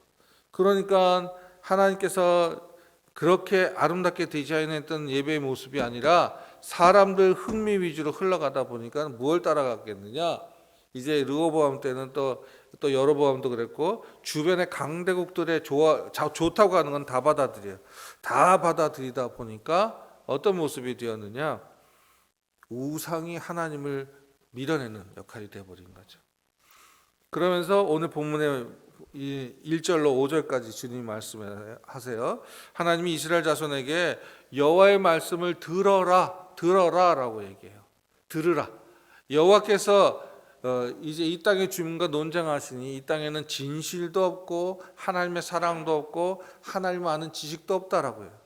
그러니까 하나님께서 그렇게 아름답게 디자인했던 예배의 모습이 아니라 사람들 흥미 위주로 흘러가다 보니까 무엇을 따라갔겠느냐? 이제 르호보암 때는 또 여로보암도 그랬고 주변의 강대국들의 좋다고 하는 건 다 받아들여요. 다 받아들이다 보니까 어떤 모습이 되었느냐? 우상이 하나님을 밀어내는 역할이 되어버린 거죠. 그러면서 오늘 본문의 1절로 5절까지 주님 말씀하세요. 하나님이 이스라엘 자손에게 여호와의 말씀을 들어라라고 얘기해요. 들으라. 여호와께서 이제 이 땅의 주민과 논쟁하시니 이 땅에는 진실도 없고 하나님의 사랑도 없고 하나님을 아는 지식도 없다라고 해요.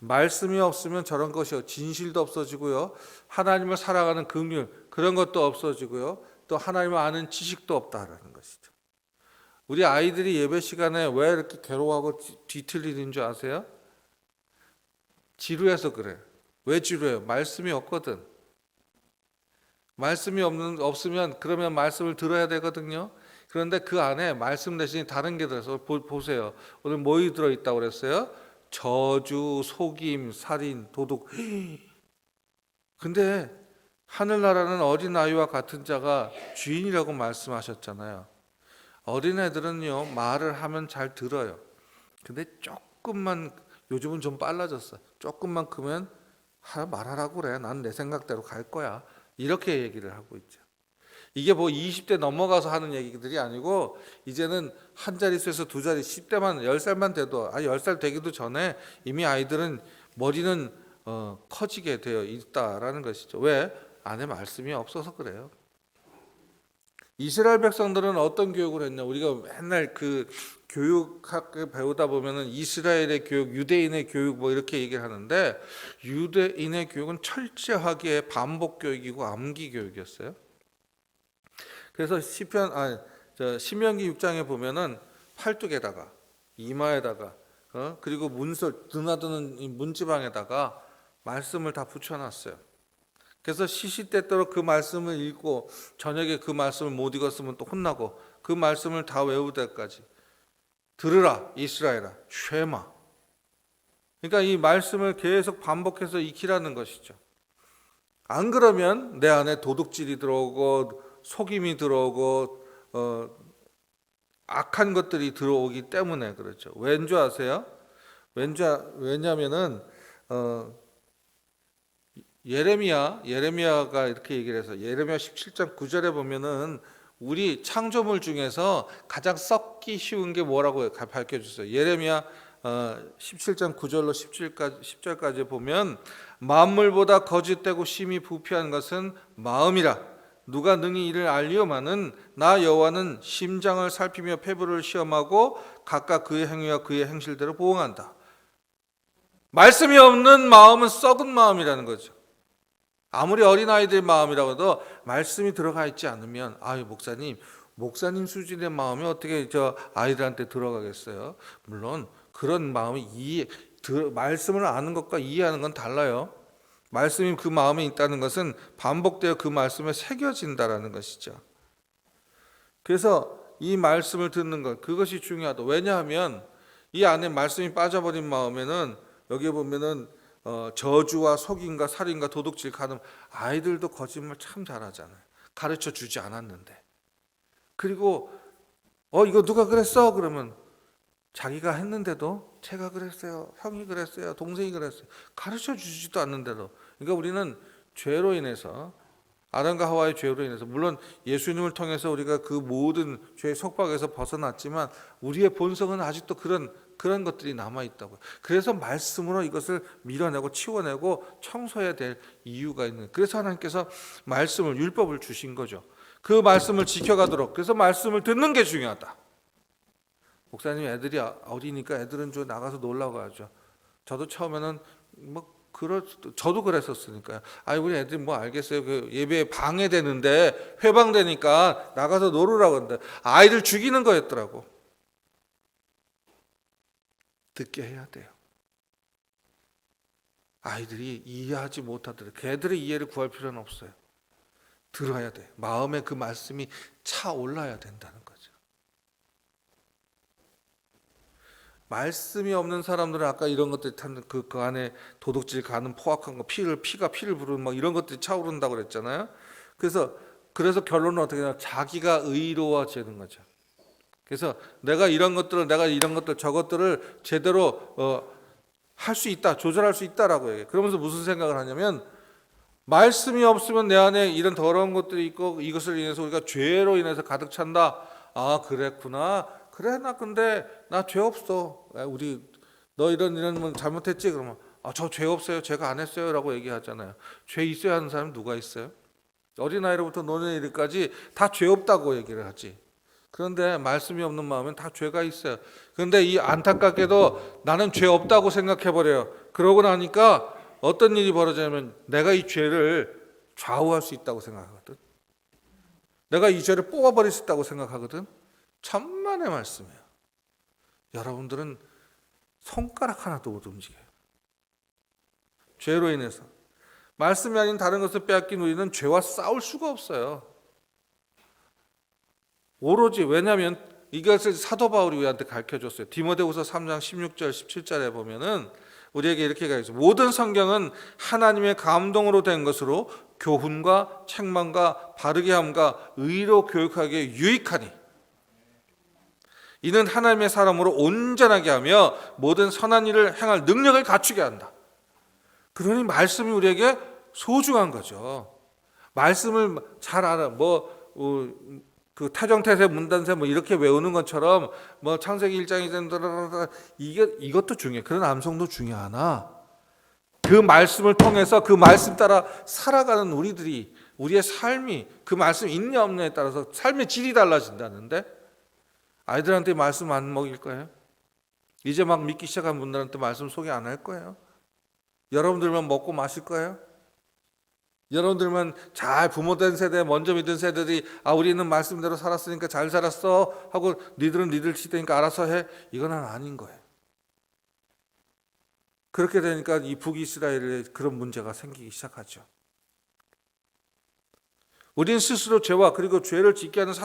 말씀이 없으면 저런 것이요. 진실도 없어지고요. 하나님을 사랑하는 긍휼 그런 것도 없어지고요. 또 하나님을 아는 지식도 없다라는 것이죠. 우리 아이들이 예배 시간에 왜 이렇게 괴로워하고 뒤틀리는 줄 아세요? 지루해서 그래. 왜 지루해요? 말씀이 없거든. 말씀이 없으면 그러면 말씀을 들어야 되거든요. 그런데 그 안에 말씀 대신 다른 게 들어서 보세요. 오늘 뭐이 들어있다고 그랬어요? 저주, 속임, 살인, 도둑. 근데 하늘나라는 어린아이와 같은 자가 주인이라고 말씀하셨잖아요. 어린애들은요 말을 하면 잘 들어요. 근데 조금만, 요즘은 좀 빨라졌어. 조금만 크면 말하라고 그래. 난 내 생각대로 갈 거야. 이렇게 얘기를 하고 있죠. 이게 뭐 20대 넘어가서 하는 얘기들이 아니고 이제는 한 자릿수에서 두 자릿, 10대만 10살만 돼도 10살 되기도 전에 이미 아이들은 머리는 커지게 되어 있다라는 것이죠. 왜? 안에 말씀이 없어서 그래요. 이스라엘 백성들은 어떤 교육을 했냐? 우리가 맨날 그 교육학을 배우다 보면은 이스라엘의 교육, 유대인의 교육 뭐 이렇게 얘기를 하는데, 유대인의 교육은 철저하게 반복 교육이고 암기 교육이었어요. 그래서 신명기 6장에 보면은 팔뚝에다가 이마에다가 그리고 드나드는 이 문지방에다가 말씀을 다 붙여놨어요. 그래서 시시때때로 그 말씀을 읽고 저녁에 그 말씀을 못 읽었으면 또 혼나고 그 말씀을 다 외울 때까지 들으라 이스라엘아 쉐마. 그러니까 이 말씀을 계속 반복해서 익히라는 것이죠. 안 그러면 내 안에 도둑질이 들어오고 속임이 들어오고 악한 것들이 들어오기 때문에 그렇죠. 왠 줄 아세요? 왜냐면은 예레미야가 이렇게 얘기를 해서 예레미야 17장 9절에 보면은 우리 창조물 중에서 가장 썩기 쉬운 게 뭐라고 밝혀주세요. 예레미야 17장 9절로 10절까지 보면 만물보다 거짓되고 심히 부패한 것은 마음이라. 누가 능히 이를 알리오마는 나 여호와는 심장을 살피며 폐부를 시험하고 각각 그의 행위와 그의 행실대로 보응한다. 말씀이 없는 마음은 썩은 마음이라는 거죠. 아무리 어린아이들 마음이라고 해도 말씀이 들어가 있지 않으면 목사님 수준의 마음이 어떻게 저 아이들한테 들어가겠어요? 물론 그런 마음이 말씀을 아는 것과 이해하는 건 달라요. 말씀이 그 마음에 있다는 것은 반복되어 그 말씀에 새겨진다라는 것이죠. 그래서 이 말씀을 듣는 것, 그것이 중요하다. 왜냐하면 이 안에 말씀이 빠져버린 마음에는 여기 보면은 저주와 속임과 살인과 도둑질, 간음, 아이들도 거짓말 참 잘하잖아요. 가르쳐 주지 않았는데. 그리고 이거 누가 그랬어? 그러면 자기가 했는데도 제가 그랬어요, 형이 그랬어요, 동생이 그랬어요. 가르쳐 주지도 않는데도. 그러니까 우리는 죄로 인해서, 아담과 하와의 죄로 인해서, 물론 예수님을 통해서 우리가 그 모든 죄의 속박에서 벗어났지만 우리의 본성은 아직도 그런 것들이 남아 있다고요. 그래서 말씀으로 이것을 밀어내고 치워내고 청소해야 될 이유가 있는. 그래서 하나님께서 말씀을, 율법을 주신 거죠. 그 말씀을 지켜가도록. 그래서 말씀을 듣는 게 중요하다. 목사님 애들이 어리니까 애들은 좀 나가서 놀라고 하죠. 저도 처음에는 저도 그랬었으니까요. 우리 애들이 뭐 알겠어요. 그 예배에 방해되는데, 회방되니까 나가서 놀으라고 하는데 아이들 죽이는 거였더라고. 듣게 해야 돼요. 아이들이 이해하지 못하더라도 걔들의 이해를 구할 필요는 없어요. 들어야 돼. 마음에 그 말씀이 차올라야 된다는 거죠. 말씀이 없는 사람들은 아까 이런 것들이 그 안에 도둑질, 간음, 포악한 거, 피가 피를 부르는 막 이런 것들이 차오른다고 그랬잖아요. 그래서 결론은 어떻게 되냐? 자기가 의로워지는 거죠. 그래서 내가 이런 것들 저것들을 제대로 할 수 있다, 조절할 수 있다라고 얘기해요. 그러면서 무슨 생각을 하냐면, 말씀이 없으면 내 안에 이런 더러운 것들이 있고 이것을 인해서 우리가 죄로 인해서 가득 찬다. 그랬구나. 그래, 근데 나 죄 없어. 너 이런 잘못했지? 그러면 저 죄 없어요. 제가 안 했어요. 라고 얘기하잖아요. 죄 있어야 하는 사람 누가 있어요? 어린아이로부터 노년이까지 다 죄 없다고 얘기를 하지. 그런데 말씀이 없는 마음엔 다 죄가 있어요. 그런데 이 안타깝게도 나는 죄 없다고 생각해버려요. 그러고 나니까 어떤 일이 벌어지냐면 내가 이 죄를 좌우할 수 있다고 생각하거든. 내가 이 죄를 뽑아버릴 수 있다고 생각하거든. 천만의 말씀이에요. 여러분들은 손가락 하나도 못 움직여요. 죄로 인해서. 말씀이 아닌 다른 것을 빼앗긴 우리는 죄와 싸울 수가 없어요. 오로지 왜냐하면 이것을 사도 바울이 우리한테 가르쳐줬어요. 디모데후서 3장 16절 17절에 보면은 우리에게 이렇게 가르쳐요. 모든 성경은 하나님의 감동으로 된 것으로 교훈과 책망과 바르게 함과 의로 교육하기에 유익하니 이는 하나님의 사람으로 온전하게 하며 모든 선한 일을 행할 능력을 갖추게 한다. 그러니 말씀이 우리에게 소중한 거죠. 말씀을 잘 알아. 그 타정태세 문단세 이렇게 외우는 것처럼 창세기 1장이 이것도 중요해. 그런 암송도 중요하나 그 말씀을 통해서 그 말씀 따라 살아가는 우리의 삶이 그 말씀 있냐 없냐에 따라서 삶의 질이 달라진다는데 아이들한테 말씀 안 먹일 거예요? 이제 막 믿기 시작한 분들한테 말씀 소개 안 할 거예요? 여러분들만 먹고 마실 거예요? 여러분들만 잘 부모된 세대, 먼저 믿은 세대들이 우리는 말씀대로 살았으니까 잘 살았어 하고 니들은 니들 시대니까 알아서 해. 이건 아닌 거예요. 그렇게 되니까 이 북이스라엘에 그런 문제가 생기기 시작하죠. 우린 스스로 죄와 그리고 죄를 짓게 하는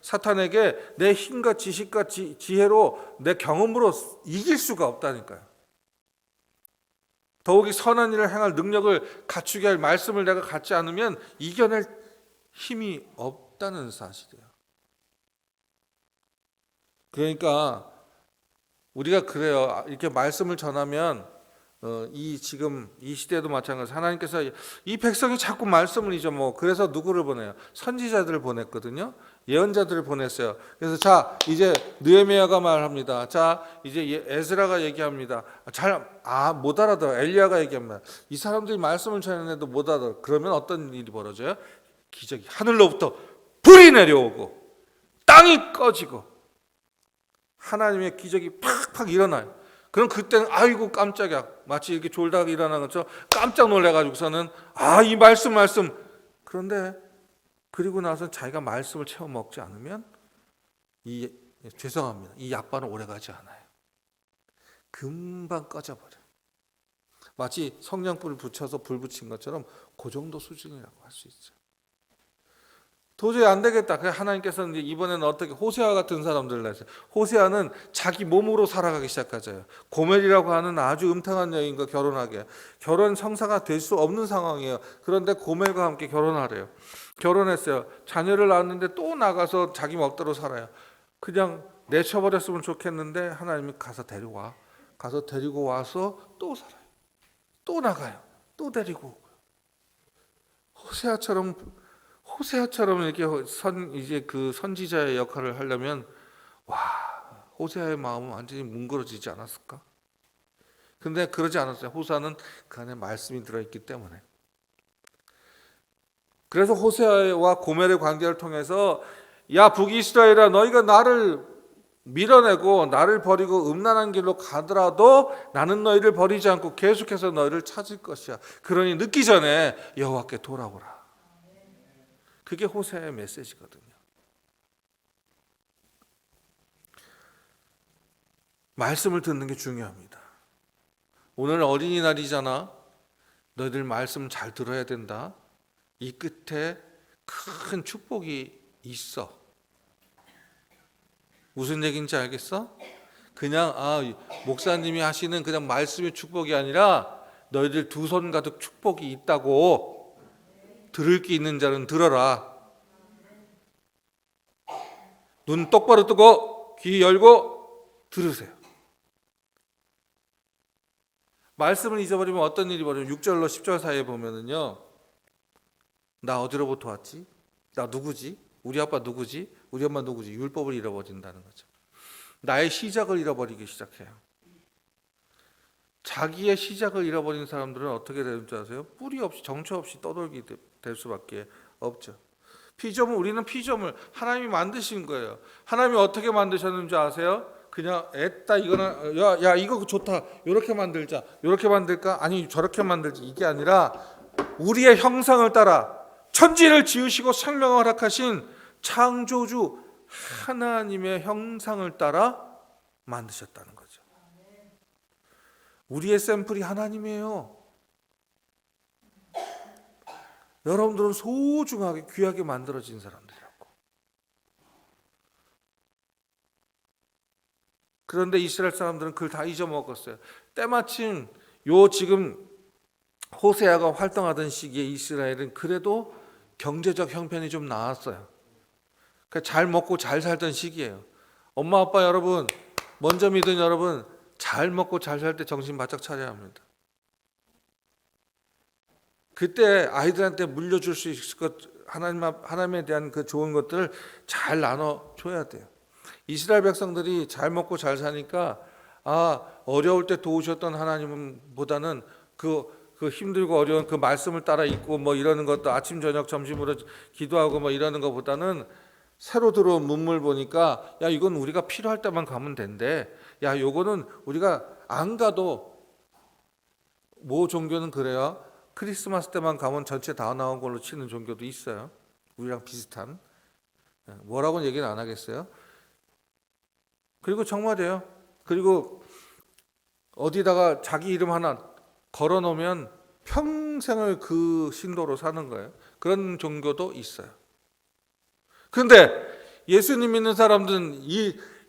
사탄에게 내 힘과 지식과 지혜로 내 경험으로 이길 수가 없다니까요. 더욱이 선한 일을 행할 능력을 갖추게 할 말씀을 내가 갖지 않으면 이겨낼 힘이 없다는 사실이에요. 그러니까 우리가 그래요. 이렇게 말씀을 전하면 지금 이 시대도 마찬가지로 하나님께서 이 백성이 자꾸 말씀을 잊어먹어. 그래서 누구를 보내요? 선지자들을 보냈거든요. 예언자들을 보냈어요. 그래서 자 이제 느헤미야가 말합니다. 자 이제 에스라가 얘기합니다. 못 알아들어. 엘리야가 얘기합니다. 이 사람들이 말씀을 전했는데도 못 알아들어. 그러면 어떤 일이 벌어져요? 기적이 하늘로부터 불이 내려오고 땅이 꺼지고 하나님의 기적이 팍팍 일어나요. 그럼 그때는 아이고 깜짝이야. 마치 이렇게 졸다가 일어나는 것처럼 깜짝 놀래가지고서는 이 말씀. 그런데 그리고 나서 자기가 말씀을 채워 먹지 않으면 죄송합니다. 이 약반은 오래가지 않아요. 금방 꺼져버려요. 마치 성냥불을 붙여서 불 붙인 것처럼 그 정도 수준이라고 할 수 있죠. 도저히 안 되겠다. 그래서 하나님께서는 이번에는 어떻게 호세아 같은 사람들을 내세요. 호세아는 자기 몸으로 살아가기 시작하죠. 고멜이라고 하는 아주 음탕한 여인과 결혼하게. 결혼 성사가 될 수 없는 상황이에요. 그런데 고멜과 함께 결혼하래요. 결혼했어요. 자녀를 낳았는데 또 나가서 자기 멋대로 살아요. 그냥 내쳐버렸으면 좋겠는데 하나님이 가서 데려와. 가서 데리고 와서 또 살아요. 또 나가요. 또 데리고 오고요. 호세아처럼 이렇게 이제 그 선지자의 역할을 하려면 호세아의 마음은 완전히 뭉그러지지 않았을까? 근데 그러지 않았어요. 호세아는 그 안에 말씀이 들어있기 때문에. 그래서 호세아와 고멜의 관계를 통해서 야 북이스라엘아 너희가 나를 밀어내고 나를 버리고 음란한 길로 가더라도 나는 너희를 버리지 않고 계속해서 너희를 찾을 것이야. 그러니 늦기 전에 여호와께 돌아오라. 그게 호세아의 메시지거든요. 말씀을 듣는 게 중요합니다. 오늘 어린이날이잖아. 너희들 말씀 잘 들어야 된다. 이 끝에 큰 축복이 있어. 무슨 얘기인지 알겠어? 그냥 목사님이 하시는 그냥 말씀의 축복이 아니라 너희들 두 손 가득 축복이 있다고. 들을 게 있는 자는 들어라. 눈 똑바로 뜨고 귀 열고 들으세요. 말씀을 잊어버리면 어떤 일이 벌어요? 6절로 10절 사이에 보면은요. 나 어디로부터 왔지? 나 누구지? 우리 아빠 누구지? 우리 엄마 누구지? 율법을 잃어버린다는 거죠. 나의 시작을 잃어버리기 시작해요. 자기의 시작을 잃어버린 사람들은 어떻게 되는 줄 아세요? 뿌리 없이 정처 없이 떠돌게 될 수밖에 없죠. 우리는 피조물 하나님이 만드신 거예요. 하나님이 어떻게 만드셨는지 아세요? 그냥 애따 이거는 야 이거 좋다. 이렇게 만들자. 이렇게 만들까? 아니 저렇게 만들지. 이게 아니라 우리의 형상을 따라 천지를 지으시고 생명을 허락하신 창조주 하나님의 형상을 따라 만드셨다는 거죠. 우리의 샘플이 하나님이에요. 여러분들은 소중하게 귀하게 만들어진 사람들이라고. 그런데 이스라엘 사람들은 그걸 다 잊어먹었어요. 때마침 요 지금 호세아가 활동하던 시기에 이스라엘은 그래도 경제적 형편이 좀 나았어요. 그러니까 잘 먹고 잘 살던 시기예요. 엄마 아빠 여러분, 먼저 믿은 여러분, 잘 먹고 잘 살 때 정신 바짝 차려야 합니다. 그때 아이들한테 물려줄 수 있을 것, 하나님에 대한 그 좋은 것들을 잘 나눠줘야 돼요. 이스라엘 백성들이 잘 먹고 잘 사니까 어려울 때 도우셨던 하나님보다는 그 힘들고 어려운 그 말씀을 따라 읽고 뭐 이러는 것도 아침 저녁 점심으로 기도하고 뭐 이러는 것보다는 새로 들어온 문물 보니까 야 이건 우리가 필요할 때만 가면 된대. 야 요거는 우리가 안 가도 모 종교는 그래요. 크리스마스 때만 가면 전체 다 나온 걸로 치는 종교도 있어요. 우리랑 비슷한. 뭐라고는 얘기는 안 하겠어요. 그리고 정말이에요. 그리고 어디다가 자기 이름 하나 걸어놓으면 평생을 그 신도로 사는 거예요. 그런 종교도 있어요. 그런데 예수님 믿는 사람들은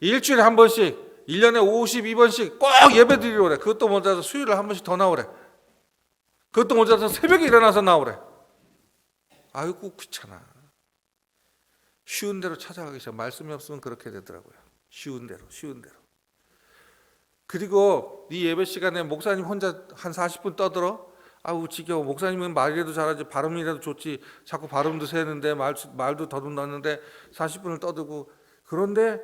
일주일에 한 번씩 1년에 52번씩 꼭 예배 드리러 오래. 그것도 모자라서 수요일에 한 번씩 더 나오래. 그것도 모자라서 새벽에 일어나서 나오래. 아이고 귀찮아. 쉬운 대로 찾아가기 시작. 말씀이 없으면 그렇게 되더라고요. 쉬운 대로. 그리고 네 예배 시간에 목사님 혼자 한 40분 떠들어? 아우 지겨워. 목사님은 말이라도 잘하지 발음이라도 좋지. 자꾸 발음도 새는데 말도 더듬는데 40분을 떠들고. 그런데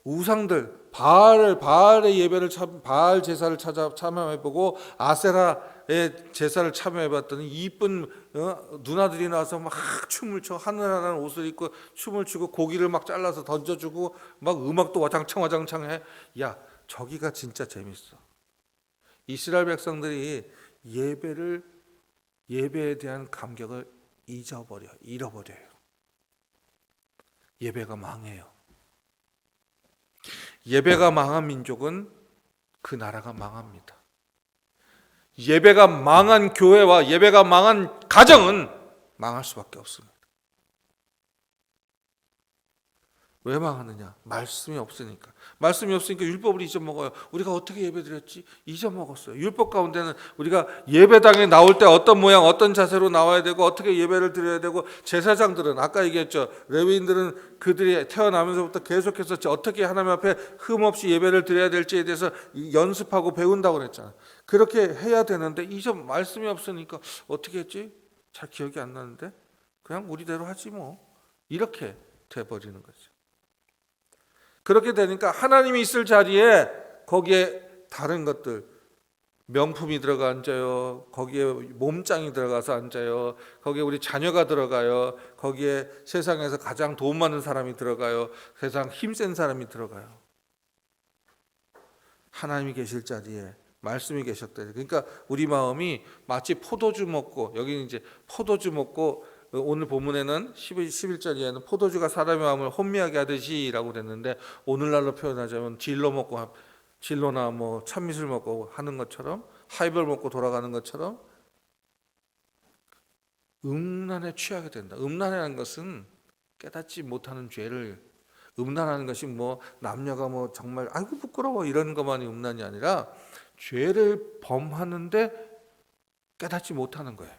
우상들 바알의 예배를 바알 제사를 찾아 참여해보고 아세라의 제사를 참여해봤더니 이쁜 누나들이 나와서 막 춤을 춰. 하늘하는 옷을 입고 춤을 추고 고기를 막 잘라서 던져주고 막 음악도 와장창 해. 야 저기가 진짜 재밌어. 이스라엘 백성들이 예배에 대한 감격을 잃어버려요. 예배가 망해요. 예배가 망한 민족은 그 나라가 망합니다. 예배가 망한 교회와 예배가 망한 가정은 망할 수밖에 없습니다. 왜 망하느냐? 말씀이 없으니까. 말씀이 없으니까 율법을 잊어먹어요. 우리가 어떻게 예배드렸지? 잊어먹었어요. 율법 가운데는 우리가 예배당에 나올 때 어떤 모양, 어떤 자세로 나와야 되고 어떻게 예배를 드려야 되고 제사장들은 아까 얘기했죠. 레위인들은 그들이 태어나면서부터 계속해서 어떻게 하나님 앞에 흠없이 예배를 드려야 될지에 대해서 연습하고 배운다고 그랬잖아요. 그렇게 해야 되는데 말씀이 없으니까 어떻게 했지? 잘 기억이 안 나는데 그냥 우리대로 하지 뭐. 이렇게 돼버리는 거죠. 그렇게 되니까 하나님이 있을 자리에 거기에 다른 것들 명품이 들어가 앉아요. 거기에 몸짱이 들어가서 앉아요. 거기에 우리 자녀가 들어가요. 거기에 세상에서 가장 돈 많은 사람이 들어가요. 세상 힘센 사람이 들어가요. 하나님이 계실 자리에 말씀이 계셨다. 그러니까 우리 마음이 마치 포도주 먹고 여기는 이제 포도주 먹고 오늘 본문에는 11절에는 포도주가 사람의 마음을 혼미하게 하듯이라고 됐는데 오늘날로 표현하자면 진로나 뭐 참미술 먹고 하는 것처럼 하이볼 먹고 돌아가는 것처럼 음란에 취하게 된다. 음란이라는 것은 깨닫지 못하는 죄를 음란하는 것이 뭐 남녀가 뭐 정말 아이고 부끄러워 이런 것만이 음란이 아니라 죄를 범하는데 깨닫지 못하는 거예요.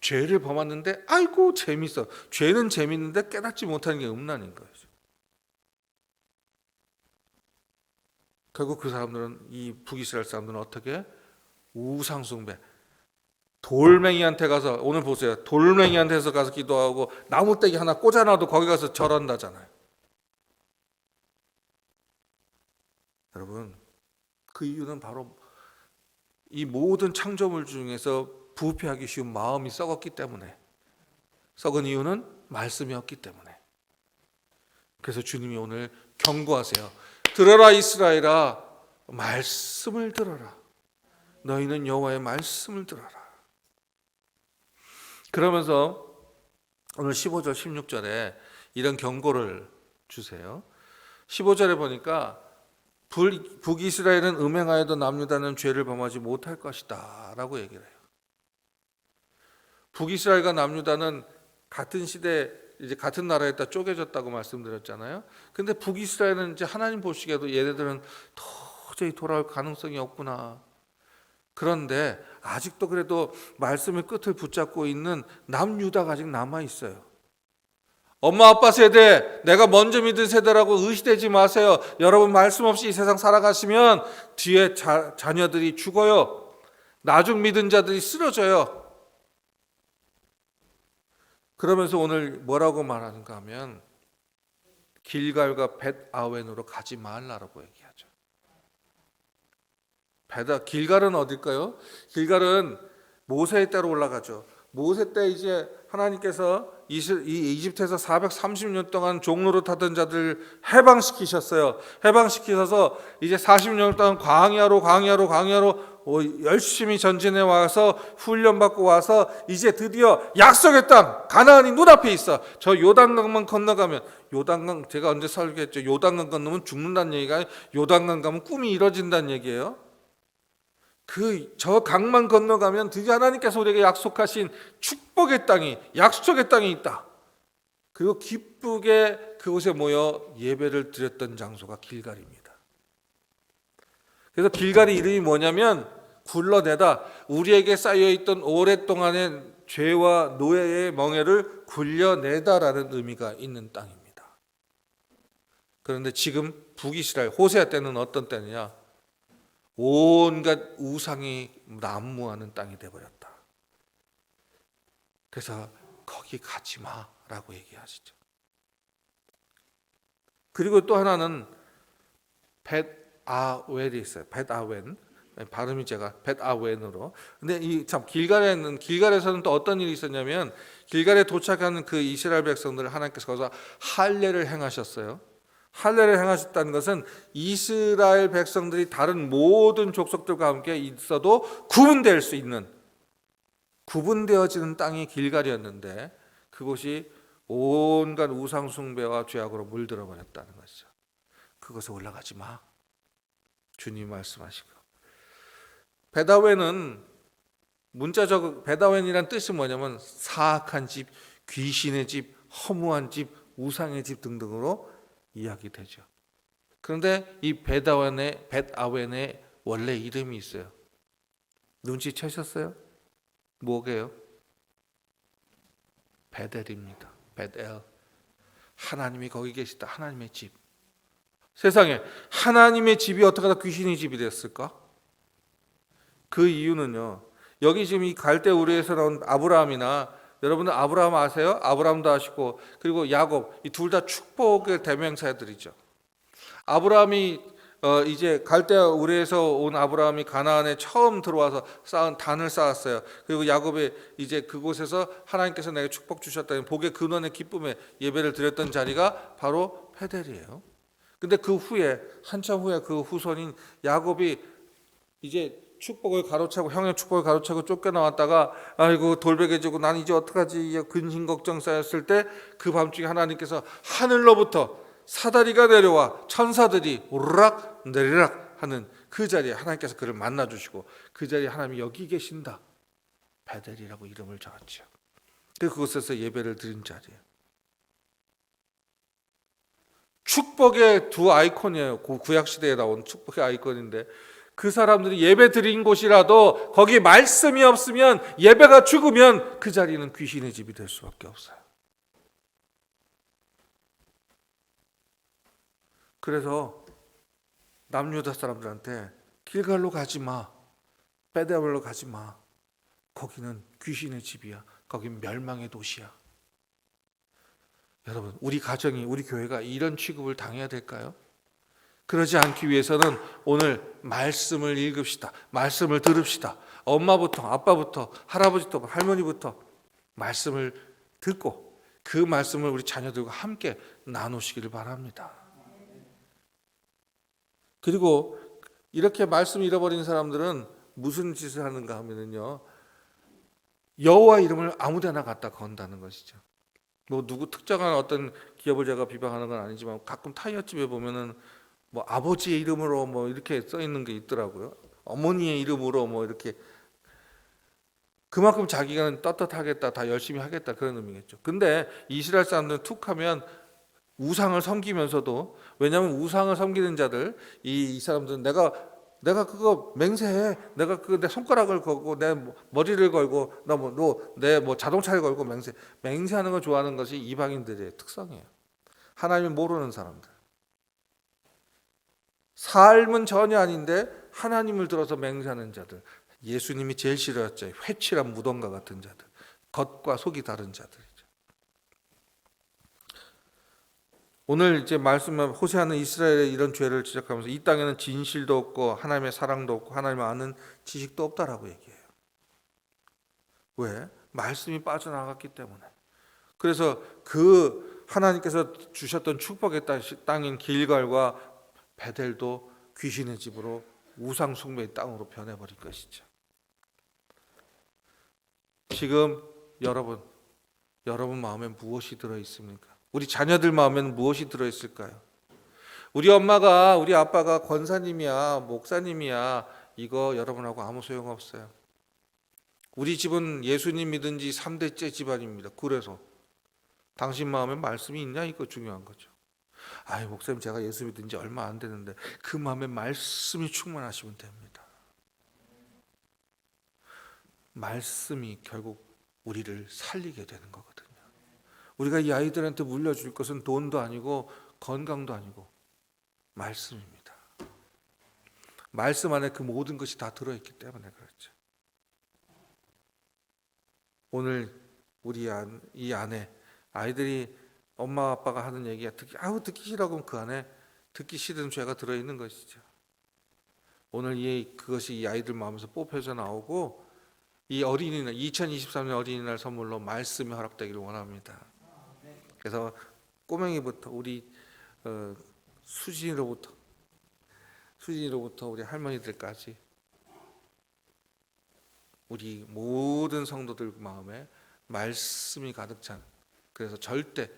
죄를 범하는데 아이고 재밌어. 죄는 재밌는데 깨닫지 못하는 게 음란인 거예요. 결국 그 사람들은 이 북이스라엘 사람들은 어떻게 우상 숭배 돌멩이한테 가서 오늘 보세요. 돌멩이한테서 가서 기도하고 나무떼기 하나 꽂아놔도 거기 가서 절한다잖아요. 여러분 그 이유는 바로 이 모든 창조물 중에서 부패하기 쉬운 마음이 썩었기 때문에 썩은 이유는 말씀이 없기 때문에 그래서 주님이 오늘 경고하세요. 들어라 이스라엘아 말씀을 들어라. 너희는 여호와의 말씀을 들어라. 그러면서 오늘 15절 16절에 이런 경고를 주세요. 15절에 보니까 북이스라엘은 음행하여도 남유다는 죄를 범하지 못할 것이다 라고 얘기를 해요. 북이스라엘과 남유다는 같은 시대 이제 같은 나라에다 쪼개졌다고 말씀드렸잖아요. 근데 북이스라엘은 이제 하나님 보시기에도 얘네들은 도저히 돌아올 가능성이 없구나. 그런데 아직도 그래도 말씀의 끝을 붙잡고 있는 남유다가 아직 남아 있어요. 엄마 아빠 세대, 내가 먼저 믿은 세대라고 의시되지 마세요. 여러분 말씀 없이 이 세상 살아가시면 뒤에 자녀들이 죽어요. 나중 믿은 자들이 쓰러져요. 그러면서 오늘 뭐라고 말하는가 하면 길갈과 벳아웬으로 가지 말라라고 얘기하죠. 길갈은 어딜까요? 길갈은 모세의 때로 올라가죠. 모세 때 이제 하나님께서 이 이집트에서 430년 동안 종로로 타던 자들 해방시키셨어요. 해방시키셔서 이제 40년 동안 광야로 열심히 전진해 와서 훈련받고 와서 이제 드디어 약속의 땅 가나안이 눈앞에 있어. 저 요단강만 건너가면, 요단강 제가 언제 설교했죠. 요단강 건너면 죽는다는 얘기가 아니라 요단강 가면 꿈이 이뤄진다는 얘기예요. 저 강만 건너가면 드디어 하나님께서 우리에게 약속하신 축복의 땅이, 약속의 땅이 있다. 그리고 기쁘게 그곳에 모여 예배를 드렸던 장소가 길갈입니다. 그래서 길갈의 이름이 뭐냐면 굴러내다, 우리에게 쌓여있던 오랫동안의 죄와 노예의 멍에를 굴려내다라는 의미가 있는 땅입니다. 그런데 지금 북이스라엘 호세아 때는 어떤 때냐? 온갖 우상이 난무하는 땅이 되어버렸다. 그래서 거기 가지 마라고 얘기하시죠. 그리고 또 하나는 벳아웬이 있어요. 벳아웬, 발음이 제가 벳아웬으로. 근데 이 참 길갈에서는 또 어떤 일이 있었냐면 길갈에 도착하는 그 이스라엘 백성들을 하나님께서 거기서 할례를 행하셨어요. 할례를 행하셨다는 것은 이스라엘 백성들이 다른 모든 족속들과 함께 있어도 구분될 수 있는, 구분되어지는 땅이 길갈이었는데 그곳이 온갖 우상 숭배와 죄악으로 물들어 버렸다는 것이죠. 그것에 올라가지 마. 주님 말씀하시고. 벳아웬은 문자적 벳아웬이란 뜻이 뭐냐면 사악한 집, 귀신의 집, 허무한 집, 우상의 집 등등으로 이야기되죠. 그런데 이 벳아웬의 원래 이름이 있어요. 눈치채셨어요? 뭐게요? 베델입니다. 베델. 하나님이 거기 계시다. 하나님의 집. 세상에 하나님의 집이 어떻게 하다 귀신의 집이 됐을까? 그 이유는요, 여기 지금 이 갈대 우르에서 나온 아브라함이나, 여러분들 아브라함 아세요? 아브라함도 아시고, 그리고 야곱, 이 둘 다 축복의 대명사들이죠. 아브라함이 이제 갈대 우르에서 온 아브라함이 가나안에 처음 들어와서 쌓은 단을 쌓았어요. 그리고 야곱이 이제 그곳에서 하나님께서 내게 축복 주셨다는 복의 근원의 기쁨에 예배를 드렸던 자리가 바로 베델이에요. 근데 그 후에, 한참 후에 그 후손인 야곱이 이제 축복을 가로차고, 형의 축복을 가로차고 쫓겨나왔다가 아이고 돌베개지고 난 이제 어떡하지 근심 걱정 쌓였을 때 그 밤중에 하나님께서 하늘로부터 사다리가 내려와 천사들이 오르락 내리락 하는 그 자리에 하나님께서 그를 만나주시고 그 자리에 하나님이 여기 계신다. 베델이라고 이름을 정했죠. 그곳에서 예배를 드린 자리예요. 축복의 두 아이콘이에요. 구약시대에 나온 축복의 아이콘인데 그 사람들이 예배 드린 곳이라도 거기 말씀이 없으면, 예배가 죽으면 그 자리는 귀신의 집이 될 수밖에 없어요. 그래서 남유다 사람들한테 길갈로 가지 마, 베델로 가지 마. 거기는 귀신의 집이야. 거긴 멸망의 도시야. 여러분, 우리 가정이, 우리 교회가 이런 취급을 당해야 될까요? 그러지 않기 위해서는 오늘 말씀을 읽읍시다. 말씀을 들읍시다. 엄마부터, 아빠부터, 할아버지부터, 할머니부터 말씀을 듣고 그 말씀을 우리 자녀들과 함께 나누시기를 바랍니다. 그리고 이렇게 말씀 잃어버린 사람들은 무슨 짓을 하는가 하면요, 여호와 이름을 아무데나 갖다 건다는 것이죠. 뭐 누구 특정한 어떤 기업을 제가 비방하는 건 아니지만 가끔 타이어집에 보면은 뭐 아버지의 이름으로 뭐 이렇게 써 있는 게 있더라고요. 어머니의 이름으로 뭐 이렇게. 그만큼 자기가 떳떳하겠다, 다 열심히 하겠다 그런 의미겠죠. 근데 이스라엘 사람들은 툭하면 우상을 섬기면서도, 왜냐하면 우상을 섬기는 자들, 이 사람들은 내가 그거 맹세해, 내가 그 내 손가락을 걸고 내 머리를 걸고 내 자동차를 걸고 맹세하는 걸 좋아하는 것이 이방인들의 특성이에요. 하나님을 모르는 사람들. 삶은 전혀 아닌데 하나님을 들어서 맹세하는 자들. 예수님이 제일 싫어했죠. 회칠한 무덤과 같은 자들. 겉과 속이 다른 자들이죠. 오늘 이제 말씀은 호세아는 이스라엘의 이런 죄를 지적하면서 이 땅에는 진실도 없고 하나님의 사랑도 없고 하나님을 아는 지식도 없다라고 얘기해요. 왜? 말씀이 빠져나갔기 때문에. 그래서 그 하나님께서 주셨던 축복의 땅인 길갈과 베델도 귀신의 집으로 우상 숭배의 땅으로 변해버린 것이죠. 지금 여러분 마음에 무엇이 들어 있습니까? 우리 자녀들 마음에는 무엇이 들어 있을까요? 우리 엄마가, 우리 아빠가 권사님이야, 목사님이야, 이거 여러분하고 아무 소용 없어요. 우리 집은 예수님 믿은 지 3대째 집안입니다. 그래서 당신 마음에 말씀이 있냐, 이거 중요한 거죠. 아이, 목사님 제가 예수 믿은 지 얼마 안 되는데 그 마음에 말씀이 충만하시면 됩니다. 말씀이 결국 우리를 살리게 되는 거거든요. 우리가 이 아이들한테 물려줄 것은 돈도 아니고 건강도 아니고 말씀입니다. 말씀 안에 그 모든 것이 다 들어있기 때문에 그렇죠. 오늘 이 안에 아이들이 엄마 아빠가 하는 얘기가 듣기 싫다고 하면 그 안에 듣기 싫은 죄가 들어있는 것이죠. 오늘 그것이 이 아이들 마음에서 뽑혀져 나오고 이 어린이날 2023년 어린이날 선물로 말씀이 허락되기를 원합니다. 그래서 꼬맹이부터 우리 수진이로부터 우리 할머니들까지 우리 모든 성도들 마음에 말씀이 가득 찬, 그래서 절대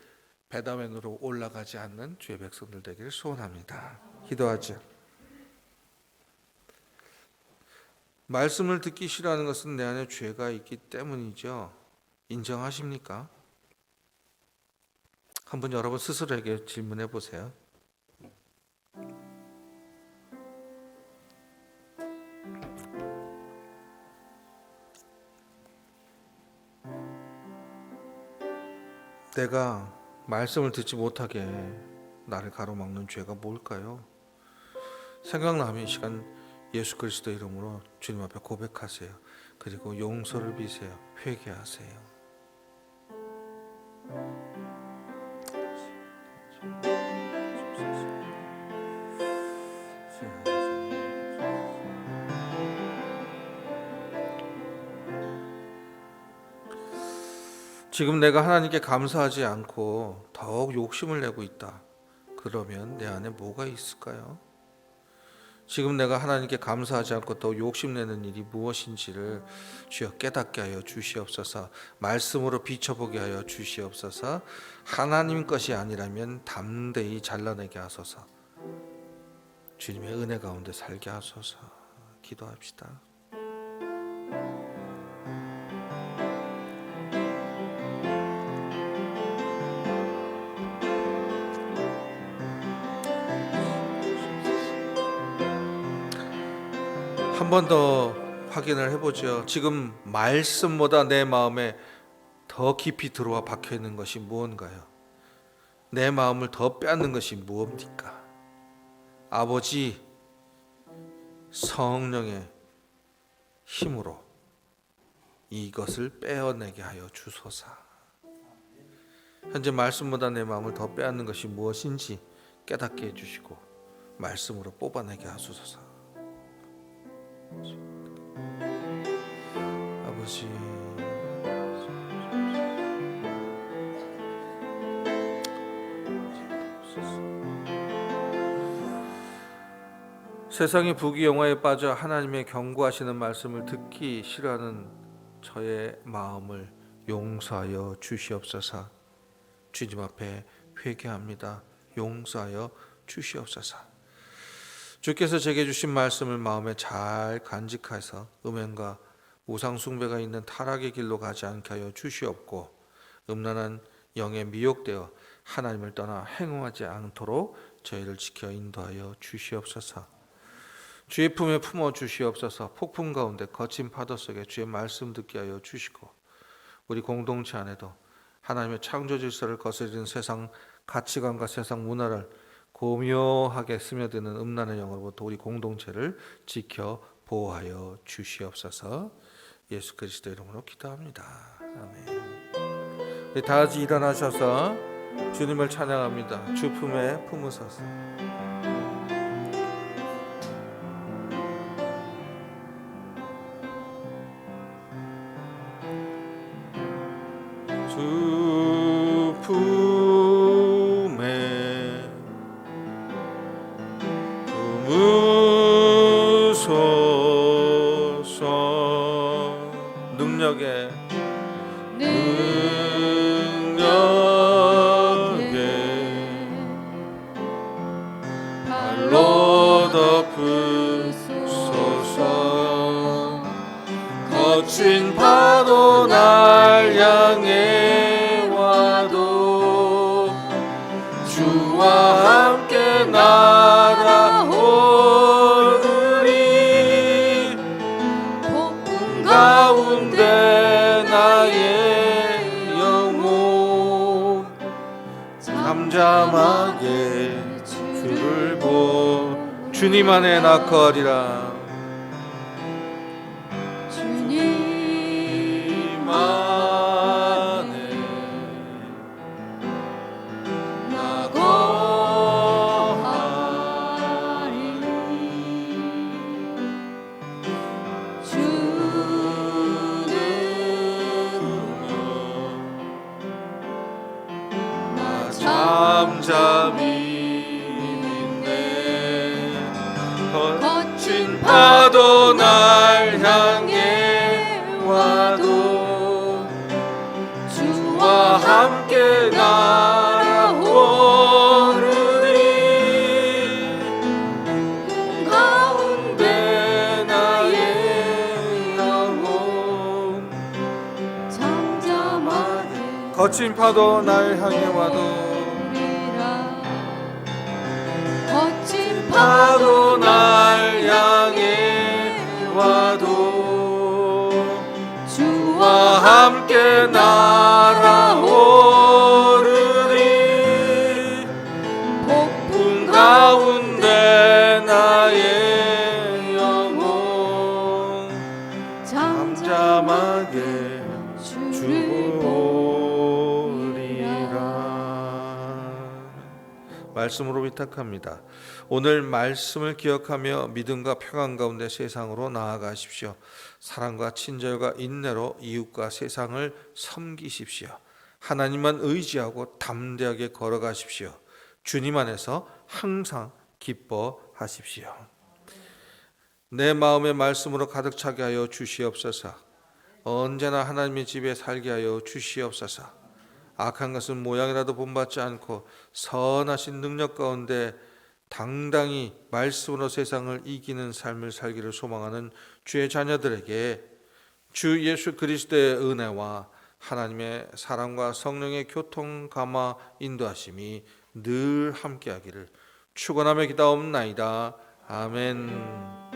배다맨으로 올라가지 않는 주의 백성들 되기를 소원합니다. 기도하죠. 말씀을 듣기 싫어하는 것은 내 안에 죄가 있기 때문이죠. 인정하십니까? 한번 여러분 스스로에게 질문해 보세요. 내가 말씀을 듣지 못하게 나를 가로막는 죄가 뭘까요? 생각나면 이 시간 예수 그리스도 이름으로 주님 앞에 고백하세요. 그리고 용서를 비세요. 회개하세요. 지금 내가 하나님께 감사하지 않고 더욱 욕심을 내고 있다. 그러면 내 안에 뭐가 있을까요? 지금 내가 하나님께 감사하지 않고 더 욕심내는 일이 무엇인지를 주여 깨닫게 하여 주시옵소서. 말씀으로 비춰보게 하여 주시옵소서. 하나님 것이 아니라면 담대히 잘라내게 하소서. 주님의 은혜 가운데 살게 하소서. 기도합시다. 한 번 더 확인을 해보죠. 지금 말씀보다 내 마음에 더 깊이 들어와 박혀 있는 것이 무언가요? 내 마음을 더 빼앗는 것이 무엇입니까? 아버지 성령의 힘으로 이것을 빼어내게 하여 주소서. 현재 말씀보다 내 마음을 더 빼앗는 것이 무엇인지 깨닫게 해주시고 말씀으로 뽑아내게 하소서. 아버지, 세상의 부귀영화에 빠져 하나님의 경고하시는 말씀을 듣기 싫어하는 저의 마음을 용서하여 주시옵소서. 주님 앞에 회개합니다. 용서하여 주시옵소서. 주께서 제게 주신 말씀을 마음에 잘 간직해서 음행과 우상 숭배가 있는 타락의 길로 가지 않게 하여 주시옵고 음란한 영에 미혹되어 하나님을 떠나 행음하지 않도록 저희를 지켜 인도하여 주시옵소서. 주의 품에 품어 주시옵소서. 폭풍 가운데 거친 파도 속에 주의 말씀 듣게 하여 주시고 우리 공동체 안에도 하나님의 창조 질서를 거스르는 세상 가치관과 세상 문화를 고묘하게 스며드는 음란의 영으로부터 우리 공동체를 지켜 보호하여 주시옵소서. 예수 그리스도 이름으로 기도합니다. 아멘. 우리 다 같이 일어나셔서 주님을 찬양합니다. 주 품에 품으소서. 주 품에 품으소서. 능력에 발로 덮으소서. 거친 파도 날 향해 와도 주와 함께 날아오르리. 폭풍 가운데 나의 영혼 잠잠하게 주를 보 주님 안에 나 거리라. 주님 안에 나 거하리. 주는요 나 잠잠히 거친 파도 날 향해 와도 주와 함께 날아오르리. 가운데 나의 영혼 잠잠하게 거친 파도 날 향해 와도 파도 날 향해 와도 주와 함께 날아오르리. 폭풍 가운데 나의 영혼 잠잠하게 주를 보리라. 말씀으로 위탁합니다. 오늘 말씀을 기억하며 믿음과 평안 가운데 세상으로 나아가십시오. 사랑과 친절과 인내로 이웃과 세상을 섬기십시오. 하나님만 의지하고 담대하게 걸어가십시오. 주님 안에서 항상 기뻐하십시오. 내 마음의 말씀으로 가득 차게 하여 주시옵소서. 언제나 하나님의 집에 살게 하여 주시옵소서. 악한 것은 모양이라도 본받지 않고 선하신 능력 가운데 당당히 말씀으로 세상을 이기는 삶을 살기를 소망하는 주의 자녀들에게 주 예수 그리스도의 은혜와 하나님의 사랑과 성령의 교통 감화 인도하심이 늘 함께하기를 축원하며 기도하옵나이다. 아멘.